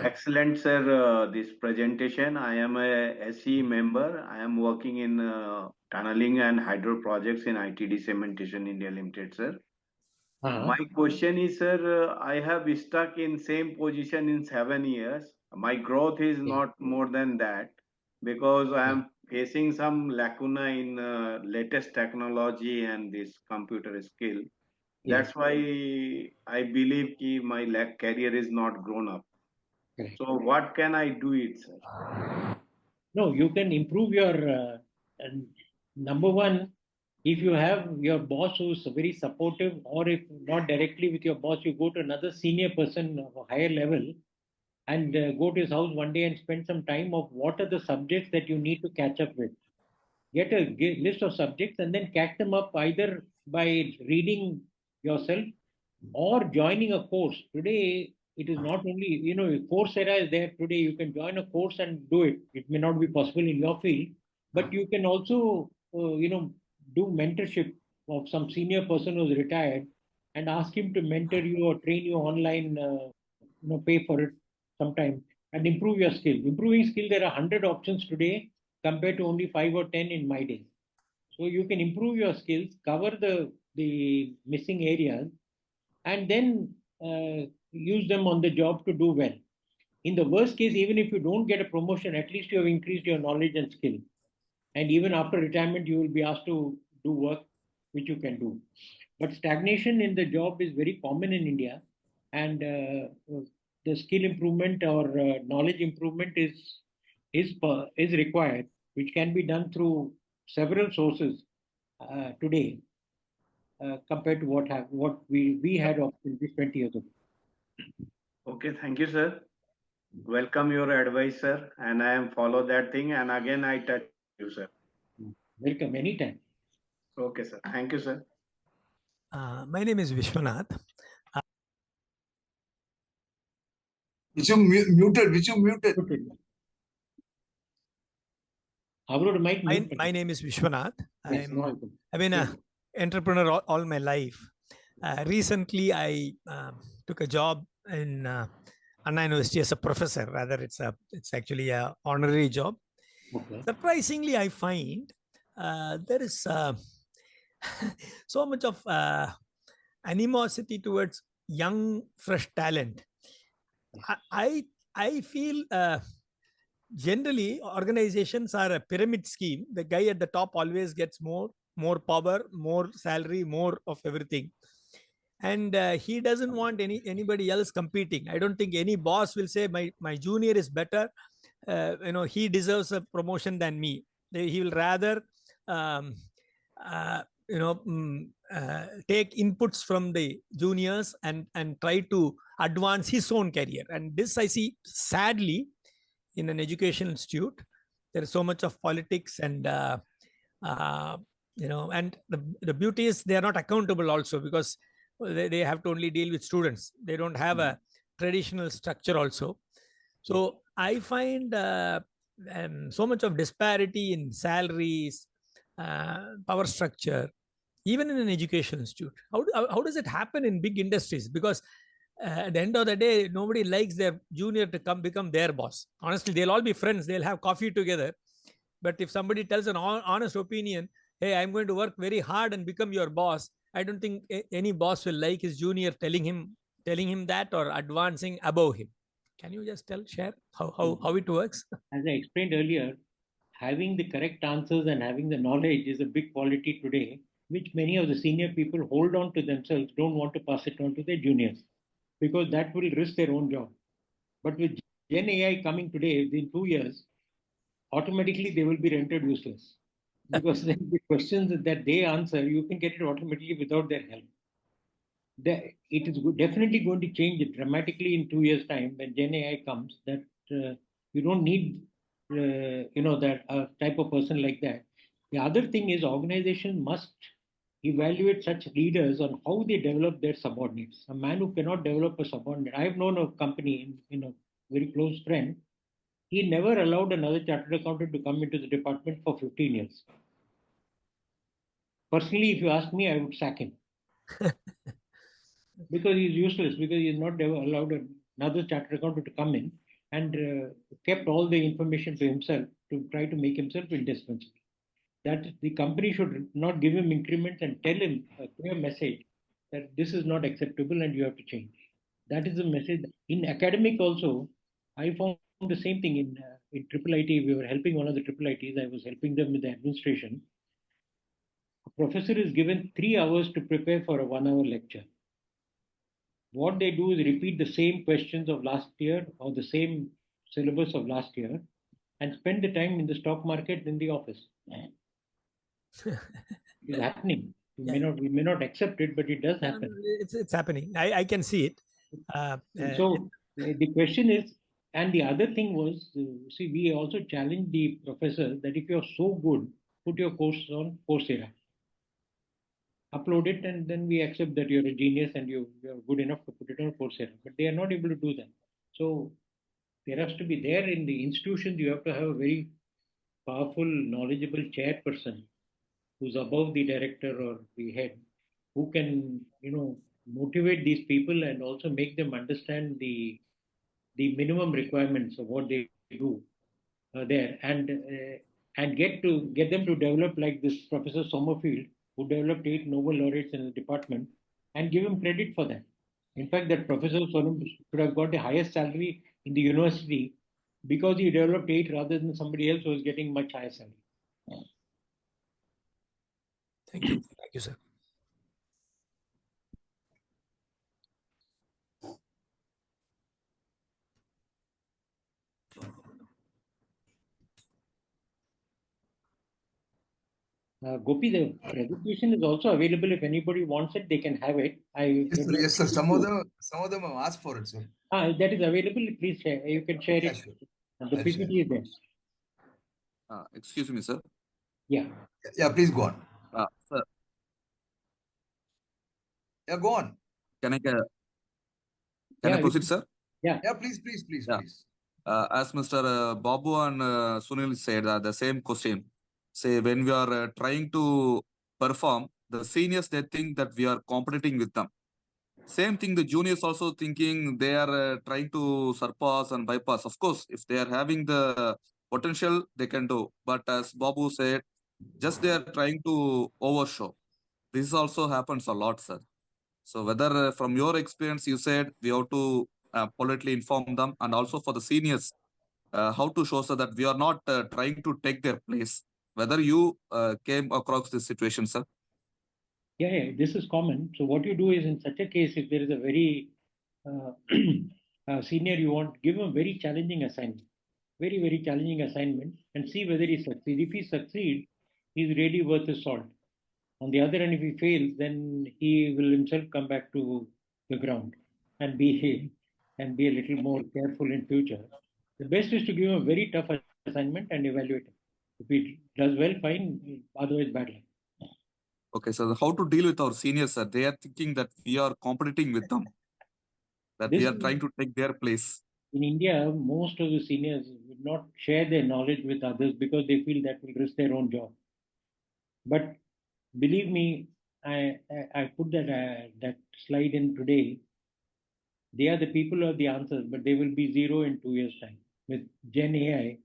Excellent, sir, this presentation. I am a SE member. I am working in tunneling and hydro projects in ITD Cementation India Limited, sir. My question is, sir, I have stuck in same position in 7 years. My growth is not more than that because I am facing some lacuna in latest technology and this computer skill. That's why I believe ki my career is not grown up. Correct. So what can I do it, sir? No, you can improve your number one. If you have your boss who's very supportive, or if not directly with your boss, you go to another senior person of a higher level and go to his house one day and spend some time of what are the subjects that you need to catch up with. Get a list of subjects and then catch them up either by reading yourself or joining a course. Today, it is not only, Coursera is there today. You can join a course and do it. It may not be possible in your field, but you can also, do mentorship of some senior person who's retired and ask him to mentor you or train you online, pay for it sometime and improve your skill. Improving skill, there are 100 options today compared to only 5 or 10 in my days. So you can improve your skills, cover the missing areas, and then use them on the job to do well. In the worst case, even if you don't get a promotion, at least you have increased your knowledge and skill. And even after retirement, you will be asked to do work which you can do. But stagnation in the job is very common in India, and the skill improvement or knowledge improvement is required, which can be done through several sources today compared to what we had of 20 years ago. Okay, thank you, sir. Welcome your advice, sir, and I am follow that thing. And again, I touch you, sir. Welcome anytime. Okay, sir. Thank you, sir. My name is Vishwanath. Which you muted. My name is Vishwanath. I've been an entrepreneur all my life. Recently, I took a job in Anna University as a professor. Rather, it's actually an honorary job. Okay. Surprisingly, I find there is so much of animosity towards young, fresh talent. I feel generally organizations are a pyramid scheme. The guy at the top always gets more power, more salary, more of everything, and he doesn't want anybody else competing. I don't think any boss will say my junior is better. He deserves a promotion than me. He will rather take inputs from the juniors and try to advance his own career. And this I see sadly in an education institute, there is so much of politics and and the beauty is they are not accountable also, because they have to only deal with students. They don't have a traditional structure also. So I find so much of disparity in salaries, power structure, even in an education institute. How does it happen in big industries? Because at the end of the day, nobody likes their junior to come become their boss. Honestly, they'll all be friends. They'll have coffee together. But if somebody tells an honest opinion, hey, I'm going to work very hard and become your boss, I don't think any boss will like his junior telling him that or advancing above him. Can you just share how it works? As I explained earlier, having the correct answers and having the knowledge is a big quality today, which many of the senior people hold on to themselves, don't want to pass it on to their juniors, because that will risk their own job. But with Gen AI coming today, within 2 years, automatically they will be rendered useless. Because the questions that they answer, you can get it automatically without their help. It is definitely going to change dramatically in 2 years' time when Gen AI comes, that you don't need that type of person like that. The other thing is organization must evaluate such leaders on how they develop their subordinates. A man who cannot develop a subordinate. I have known a company, a very close friend. He never allowed another chartered accountant to come into the department for 15 years. Personally, if you ask me, I would sack him. Because he's useless, because he's not allowed another chartered accountant to come in and kept all the information to himself to try to make himself indispensable. That the company should not give him increments and tell him a clear message that this is not acceptable and you have to change. That is the message. In academic also, I found the same thing in Triple IT. We were helping one of the Triple ITs. I was helping them with the administration. A professor is given 3 hours to prepare for a 1-hour lecture. What they do is repeat the same questions of last year or the same syllabus of last year and spend the time in the stock market in the office. It's happening. We may not accept it, but it does happen. It's happening. I can see it. So the question is, and the other thing was, see, we also challenged the professor that if you're so good, put your course on Coursera. Upload it, and then we accept that you're a genius and you're good enough to put it on Coursera. But they are not able to do that. So there has to be there in the institutions, you have to have a very powerful, knowledgeable chairperson who's above the director or the head, who can, motivate these people and also make them understand the minimum requirements of what they do there, and get them to develop like this Professor Sommerfield, who developed 8 Nobel laureates in the department, and give him credit for that. In fact, that Professor Sommerfield should have got the highest salary in the university because he developed 8 rather than somebody else who was getting much higher salary. Thank you, sir. Gopi, the presentation is also available. If anybody wants it, they can have it. Yes, sir. Some of them have asked for it, sir. That is available. Please share. You can share it. Sure. The PPT is there. Excuse me, sir. Yeah. Yeah, please go on. Sir, Yeah, go on. can I proceed, sir? Yeah. Yeah, please. Yeah. As Mr. Babu and Sunil said, the same question. Say, when we are trying to perform, the seniors, they think that we are competing with them. Same thing, the juniors also thinking they are trying to surpass and bypass. Of course, if they are having the potential, they can do. But as Babu said, just they are trying to overshow. This also happens a lot, sir. So whether from your experience, you said we have to politely inform them, and also for the seniors, how to show so that we are not trying to take their place. Whether you came across this situation, sir? Yeah, this is common. So what you do is, in such a case, if there is a very senior, you want to give him a very challenging assignment, very, very challenging assignment, and see whether he succeeds. If he succeeds, he's really worth his salt. On the other hand, if he fails, then he will himself come back to the ground and be a little more careful in future. The best is to give him a very tough assignment and evaluate him. If he does well, fine. Otherwise, bad luck. Okay, so how to deal with our seniors, sir? They are thinking that we are competing with them, that we are trying to take their place. In India, most of the seniors would not share their knowledge with others because they feel that will risk their own job. But believe me, I put that slide in today. They are the people who have the answers, but they will be zero in 2 years' time. With Gen AI,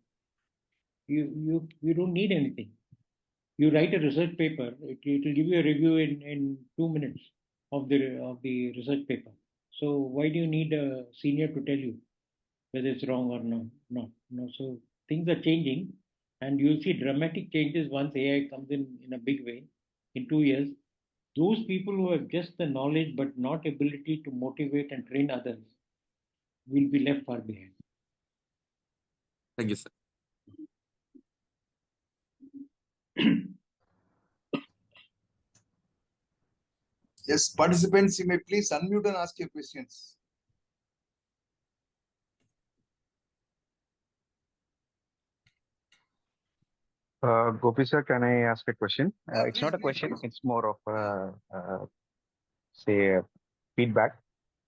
you don't need anything. You write a research paper, it will give you a review in 2 minutes of the research paper. So why do you need a senior to tell you whether it's wrong or not? No. So things are changing, and you'll see dramatic changes once AI comes in a big way in 2 years. Those people who have just the knowledge but not ability to motivate and train others will be left far behind. Thank you, sir. Yes, participants, you may please unmute and ask your questions. Gopi sir, can I ask a question? It's Please, not a please, question, please. it's more of say feedback.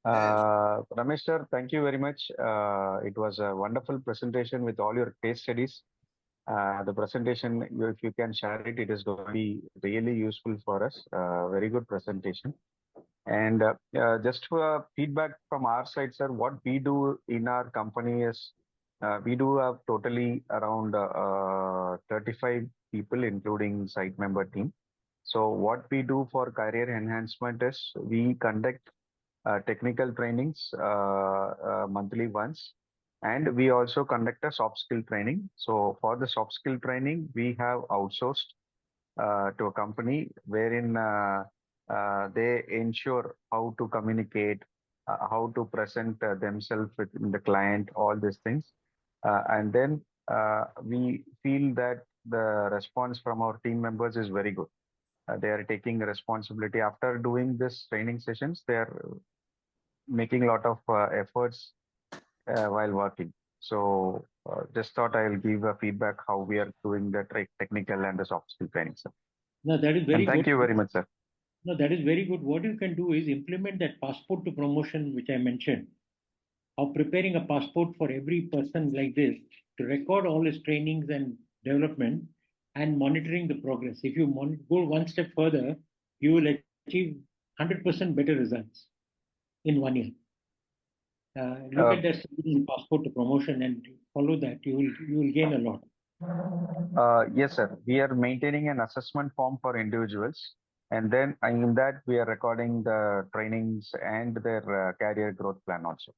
Ramesh sir, thank you very much. It was a wonderful presentation with all your case studies. The presentation, if you can share it, it is going to be really useful for us. Very good presentation. And just for feedback from our side, sir, what we do in our company is we do have totally around 35 people, including site member team. So what we do for career enhancement is we conduct technical trainings monthly once, and we also conduct a soft skill training. So for the soft skill training, we have outsourced to a company wherein they ensure how to communicate, how to present themselves with the client, all these things. And then we feel that the response from our team members is very good. They are taking responsibility after doing this training sessions. They are making a lot of efforts while working. So just thought I'll give a feedback how we are doing the technical and the soft skill training, sir. No, that is very And thank good. you very much, sir. No, that is very good. What you can do is implement that passport to promotion, which I mentioned, of preparing a passport for every person like this to record all his trainings and development and monitoring the progress. If you go one step further, you will achieve 100% better results in 1 year. Look at that passport to promotion and follow that. You will gain a lot. Yes, sir. We are maintaining an assessment form for individuals. And then in that, we are recording the trainings and their career growth plan also.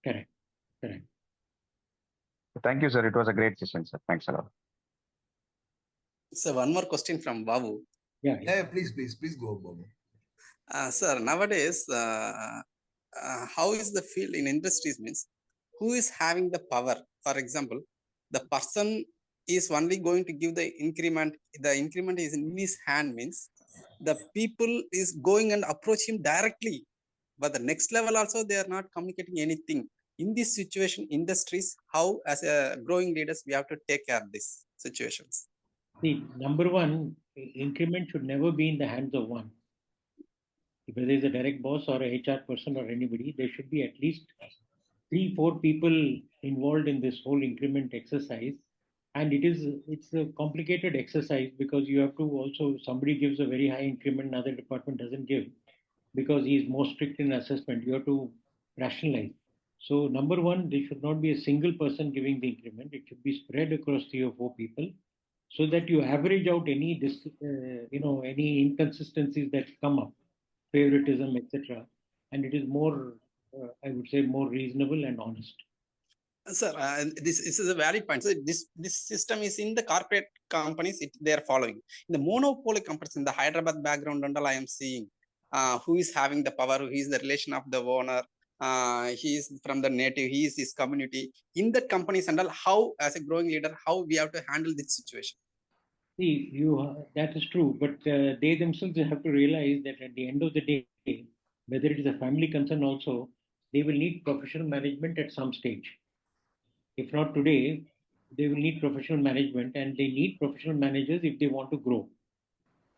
Correct. Thank you, sir. It was a great session, sir. Thanks a lot. So one more question from Babu. Yeah, please go, Babu. Sir, nowadays, how is the field in industries means who is having the power? For example, the person is only going to give the increment is in his hand, means the people is going and approach him directly, but the next level also they are not communicating anything. In this situation, industries, how as a growing leaders we have to take care of these situations? See, number one, increment should never be in the hands of one. If there is a direct boss or a HR person or anybody, there should be at least 3-4 people involved in this whole increment exercise. And it's a complicated exercise because you have to also, somebody gives a very high increment, another department doesn't give because he is more strict in assessment. You have to rationalize. So number one, there should not be a single person giving the increment. It should be spread across 3 or 4 people, so that you average out any any inconsistencies that come up, favoritism, etc. And it is more, I would say, more reasonable and honest. Sir, this is a valid point. So this system is in the corporate companies, they are following. In the monopoly companies, in the Hyderabad background and all, I am seeing who is having the power, who is the relation of the owner, he is from the native, he is his community. In the companies and all, how as a growing leader, how we have to handle this situation? See, that is true, but they themselves have to realize that at the end of the day, whether it is a family concern also, they will need professional management at some stage. If not today, they will need professional management, and they need professional managers if they want to grow.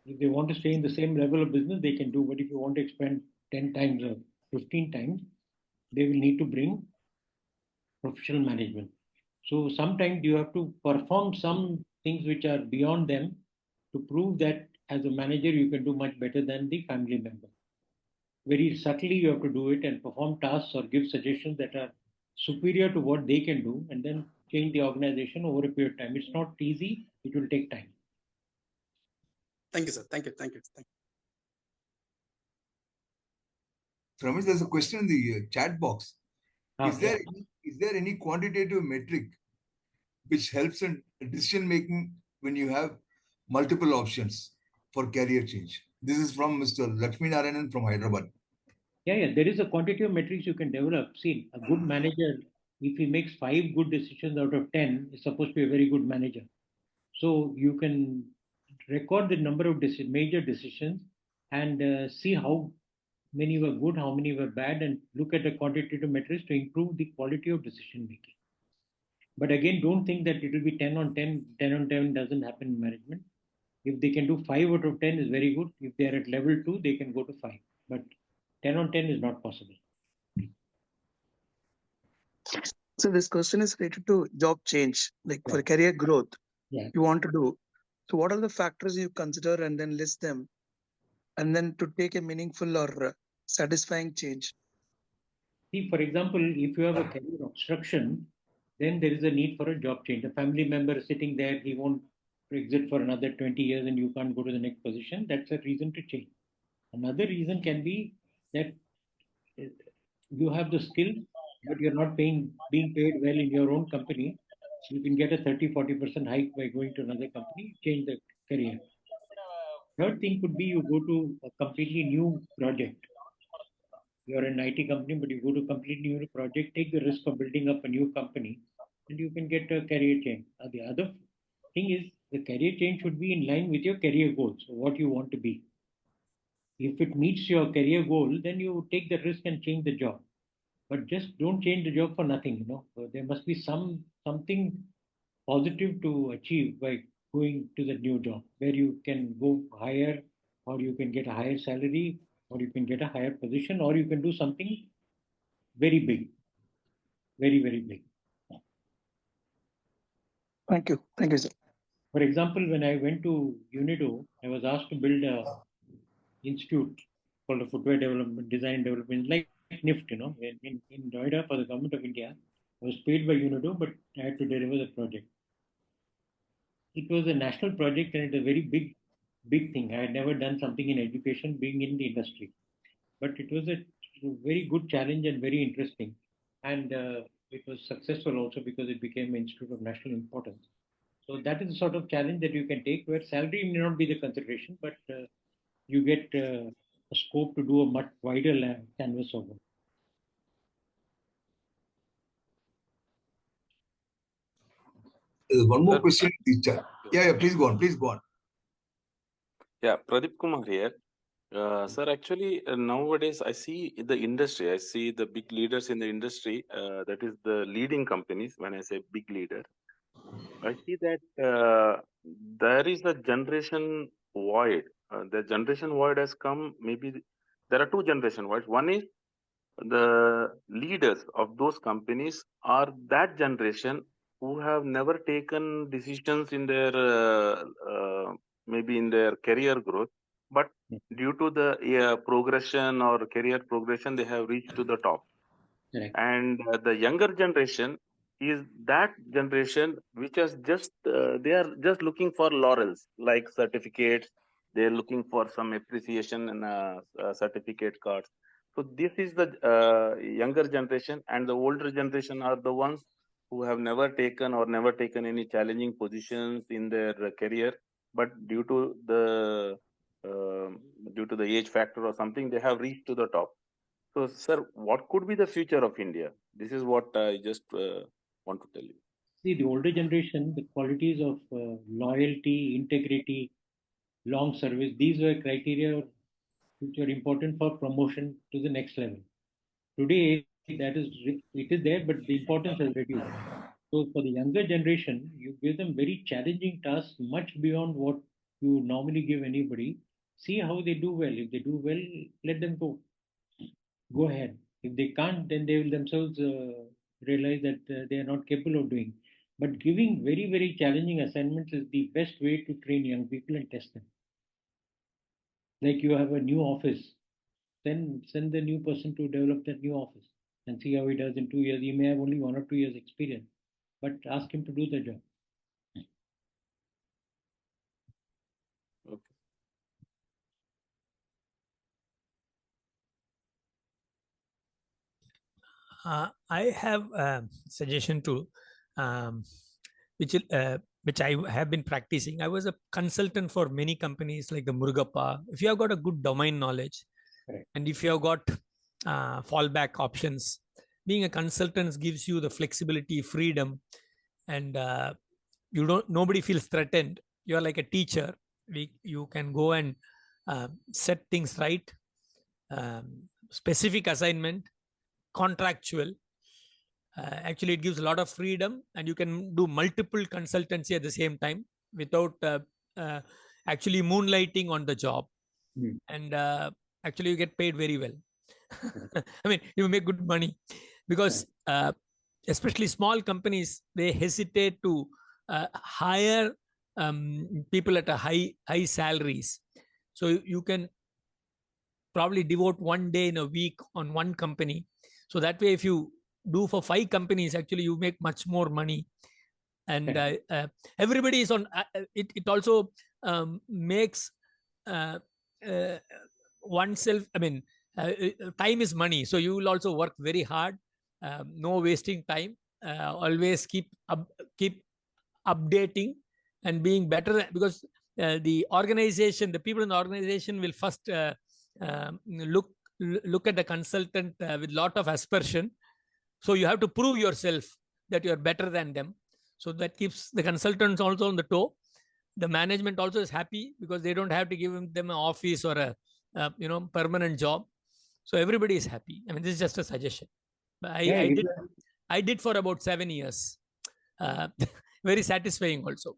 If they want to stay in the same level of business, they can do. But if you want to expand 10 times or 15 times, they will need to bring professional management. So sometimes you have to perform some things which are beyond them to prove that as a manager you can do much better than the family member. Very subtly you have to do it and perform tasks or give suggestions that are superior to what they can do, and then change the organization over a period of time. It's not easy, it will take time. Thank you, sir. Thank you. Thank you. Thank you. Ramesh, there's a question in the chat box. Is Yeah. there any quantitative metric which helps in decision making when you have multiple options for career change? This is from Mr. Lakshmi Narayanan from Hyderabad. Yeah, there is a quantitative metrics you can develop. See, a good manager, if he makes 5 good decisions out of 10, is supposed to be a very good manager. So you can record the number of major decisions and see how many were good, how many were bad, and look at the quantitative metrics to improve the quality of decision making. But again, don't think that it will be 10 on 10. 10 on 10 doesn't happen in management. If they can do 5 out of 10 is very good. If they are at level 2, they can go to 5. But 10 on 10 is not possible. So this question is related to job change, like for career growth. Yeah. You want to do. So what are the factors you consider and then list them, and then to take a meaningful or satisfying change? See, for example, if you have a career obstruction, then there is a need for a job change. A family member is sitting there, he won't exit for another 20 years and you can't go to the next position. That's a reason to change. Another reason can be that you have the skill, but you're not being paid well in your own company. You can get a 30-40% hike by going to another company, change the career. Third thing could be you go to a completely new project. You're an IT company, but you go to a completely new project, take the risk of building up a new company, and you can get a career change. The other thing is the career change should be in line with your career goals, so what you want to be. If it meets your career goal, then you take the risk and change the job. But just don't change the job for nothing. So there must be something positive to achieve by going to the new job, where you can go higher, or you can get a higher salary, or you can get a higher position, or you can do something very big, very, very big. Thank you. Thank you, sir. For example, when I went to UNIDO, I was asked to build a institute called a footwear development, design development, like NIFT, in Noida for the government of India. I was paid by UNIDO, but I had to deliver the project. It was a national project and it was a very big thing. I had never done something in education being in the industry, but it was a very good challenge and very interesting. And it was successful also because it became an institute of national importance. So that is the sort of challenge that you can take, where salary may not be the consideration, but you get a scope to do a much wider canvas of work. One more question, teacher. Yeah, please go on. Please go on. Yeah, Pradeep Kumar here. Sir, actually, nowadays I see in the industry, I see the big leaders in the industry, that is the leading companies. When I say big leader, I see that there is a generation void. The generation void has come. Maybe there are two generation voids. One is the leaders of those companies are that generation who have never taken decisions in their maybe in their career growth, but due to the progression or career progression, they have reached to the top. Correct. And the younger generation is that generation which has just they are just looking for laurels, like certificates. They're looking for some appreciation and certificate cards. So this is the younger generation, and the older generation are the ones who have never taken any challenging positions in their career, but due to the age factor or something, they have reached to the top. So, sir, what could be the future of India? This is what I just want to tell you. See, the older generation, the qualities of loyalty, integrity, long service, these were criteria which are important for promotion to the next level. Today, it is there, but the importance has reduced. So for the younger generation, you give them very challenging tasks, much beyond what you normally give anybody. See how they do well. If they do well, let them go. Go ahead. If they can't, then they will themselves realize that they are not capable of doing. But giving very, very challenging assignments is the best way to train young people and test them. Like you have a new office, then send the new person to develop that new office and see how he does in 2 years. He may have only 1 or 2 years experience, but ask him to do the job. I have a suggestion to which I have been practicing. I was a consultant for many companies like the Murugappa. If you have got a good domain knowledge, Correct. and if you have got fallback options, being a consultant gives you the flexibility, freedom, and nobody feels threatened. You are like a teacher. You can go and set things right, specific assignment, contractual. Actually, it gives a lot of freedom, and you can do multiple consultancy at the same time without actually moonlighting on the job. And actually, you get paid very well. I mean, you make good money because especially small companies, they hesitate to hire people at a high salaries. So you can probably devote 1 day in a week on one company. So that way, if you do for 5 companies, actually you make much more money. And everybody is on it also makes oneself, I mean, time is money, so you will also work very hard, no wasting time, always keep updating and being better, because the organization, the people in the organization will first look at the consultant with lot of aspersion. So you have to prove yourself that you are better than them. So that keeps the consultants also on the toe. The management also is happy because they don't have to give them an office or a permanent job. So everybody is happy. I mean, this is just a suggestion. I did for about 7 years. Very satisfying also.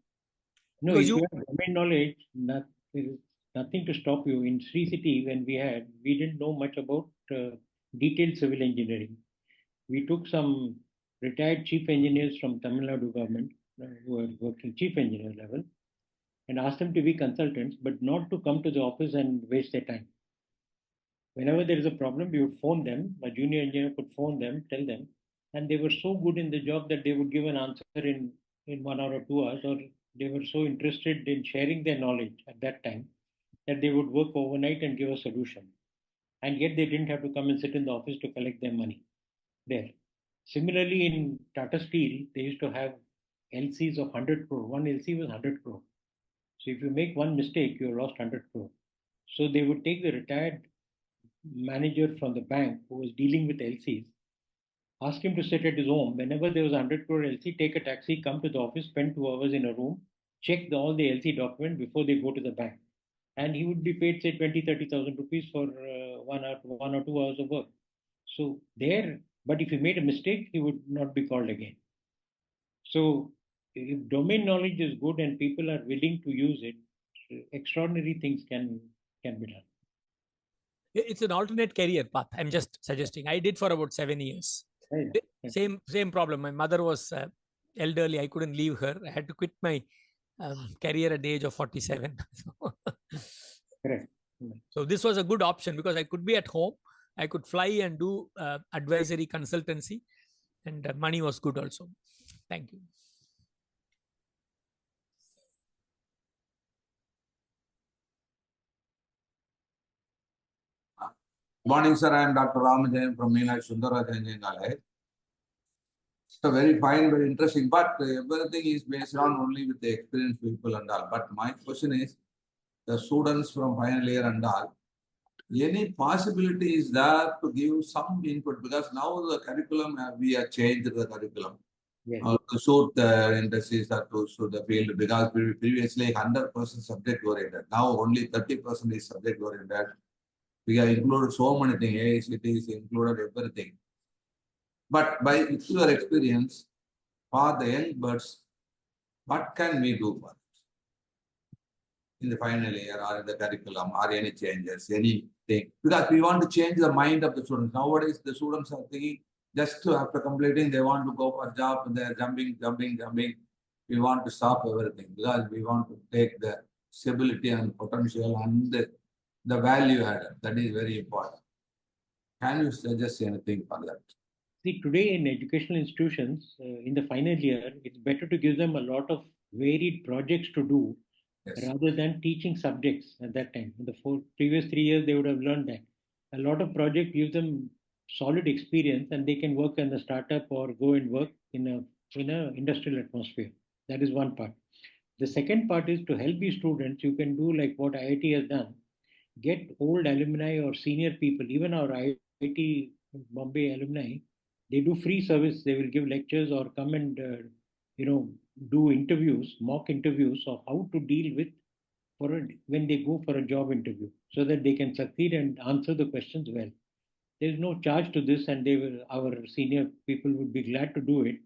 No, if you have domain knowledge, there is nothing to stop you. In Sri City, when we didn't know much about detailed civil engineering. We took some retired chief engineers from Tamil Nadu government who were working chief engineer level and asked them to be consultants, but not to come to the office and waste their time. Whenever there is a problem, we would phone them. A junior engineer could phone them, tell them, and they were so good in the job that they would give an answer in 1 hour or 2 hours, or they were so interested in sharing their knowledge at that time that they would work overnight and give a solution. And yet they didn't have to come and sit in the office to collect their money there. Similarly, in Tata Steel, they used to have LCs of 100 crore. One LC was 100 crore. So if you make one mistake, you lost 100 crore. So they would take the retired manager from the bank who was dealing with LCs, ask him to sit at his home. Whenever there was 100 crore LC, take a taxi, come to the office, spend 2 hours in a room, check all the LC documents before they go to the bank. And he would be paid, say, 20,000-30,000 rupees for 1 or 2 hours of work. So there, but if he made a mistake, he would not be called again. So if domain knowledge is good and people are willing to use it, extraordinary things can be done. It's an alternate career path. I'm just suggesting. I did for about 7 years. Same problem. My mother was elderly. I couldn't leave her. I had to quit my career at the age of 47. Correct. So this was a good option because I could be at home. I could fly and do advisory consultancy, and money was good also. Thank you. Morning, sir. I am Dr. Ramesh from Meenakshi Sundaraj Engineering College. It's a very fine, very interesting, but everything is based on only with the experienced people and all. But my question is, the students from final year and all, any possibility is there to give some input? Because now the curriculum, we have changed the curriculum. Yes. To suit the industries or to suit the field, because previously 100% subject oriented. Now only 30% is subject oriented. We have included so many things, AICTs included everything. But by your experience, for the young birds, what can we do for it in the final year or in the curriculum or any changes, anything? Because we want to change the mind of the students. Nowadays, the students are thinking just after completing, they want to go for a job and they're jumping. We want to stop everything because we want to take the stability and potential and the value added. That is very important. Can you suggest anything for that? See, today in educational institutions, in the final year, it's better to give them a lot of varied projects to do rather than teaching subjects at that time. In the previous 3 years, they would have learned that. A lot of projects give them solid experience and they can work in a startup or go and work in a industrial atmosphere. That is one part. The second part is to help these students, you can do like what IIT has done. Get old alumni or senior people, even our IIT Bombay alumni, they do free service. They will give lectures or come and do interviews, mock interviews of how to deal with when they go for a job interview, so that they can succeed and answer the questions well. There is no charge to this, and our senior people would be glad to do it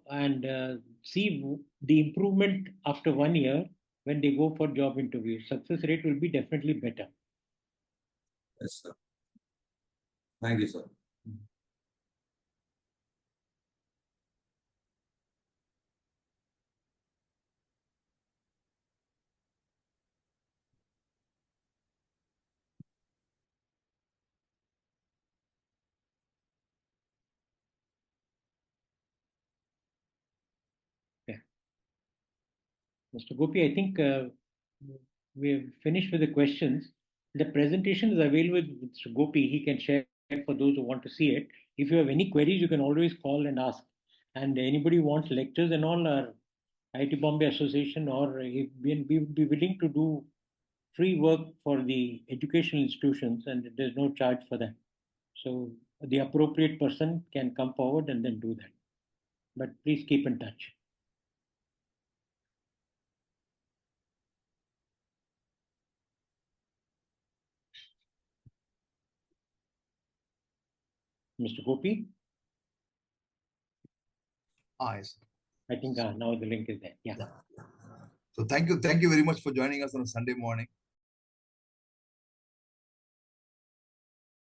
and see the improvement after 1 year when they go for job interviews. Success rate will be definitely better. Yes, sir. Thank you, sir. Mr. Gopi, I think we have finished with the questions. The presentation is available with Mr. Gopi. He can share it for those who want to see it. If you have any queries, you can always call and ask. And anybody who wants lectures and all, our IIT Bombay Association or AABN, we would be willing to do free work for the educational institutions, and there's no charge for that. So the appropriate person can come forward and then do that. But please keep in touch. Mr. Gopi? Yes. I think now the link is there. Yeah. So thank you very much for joining us on a Sunday morning.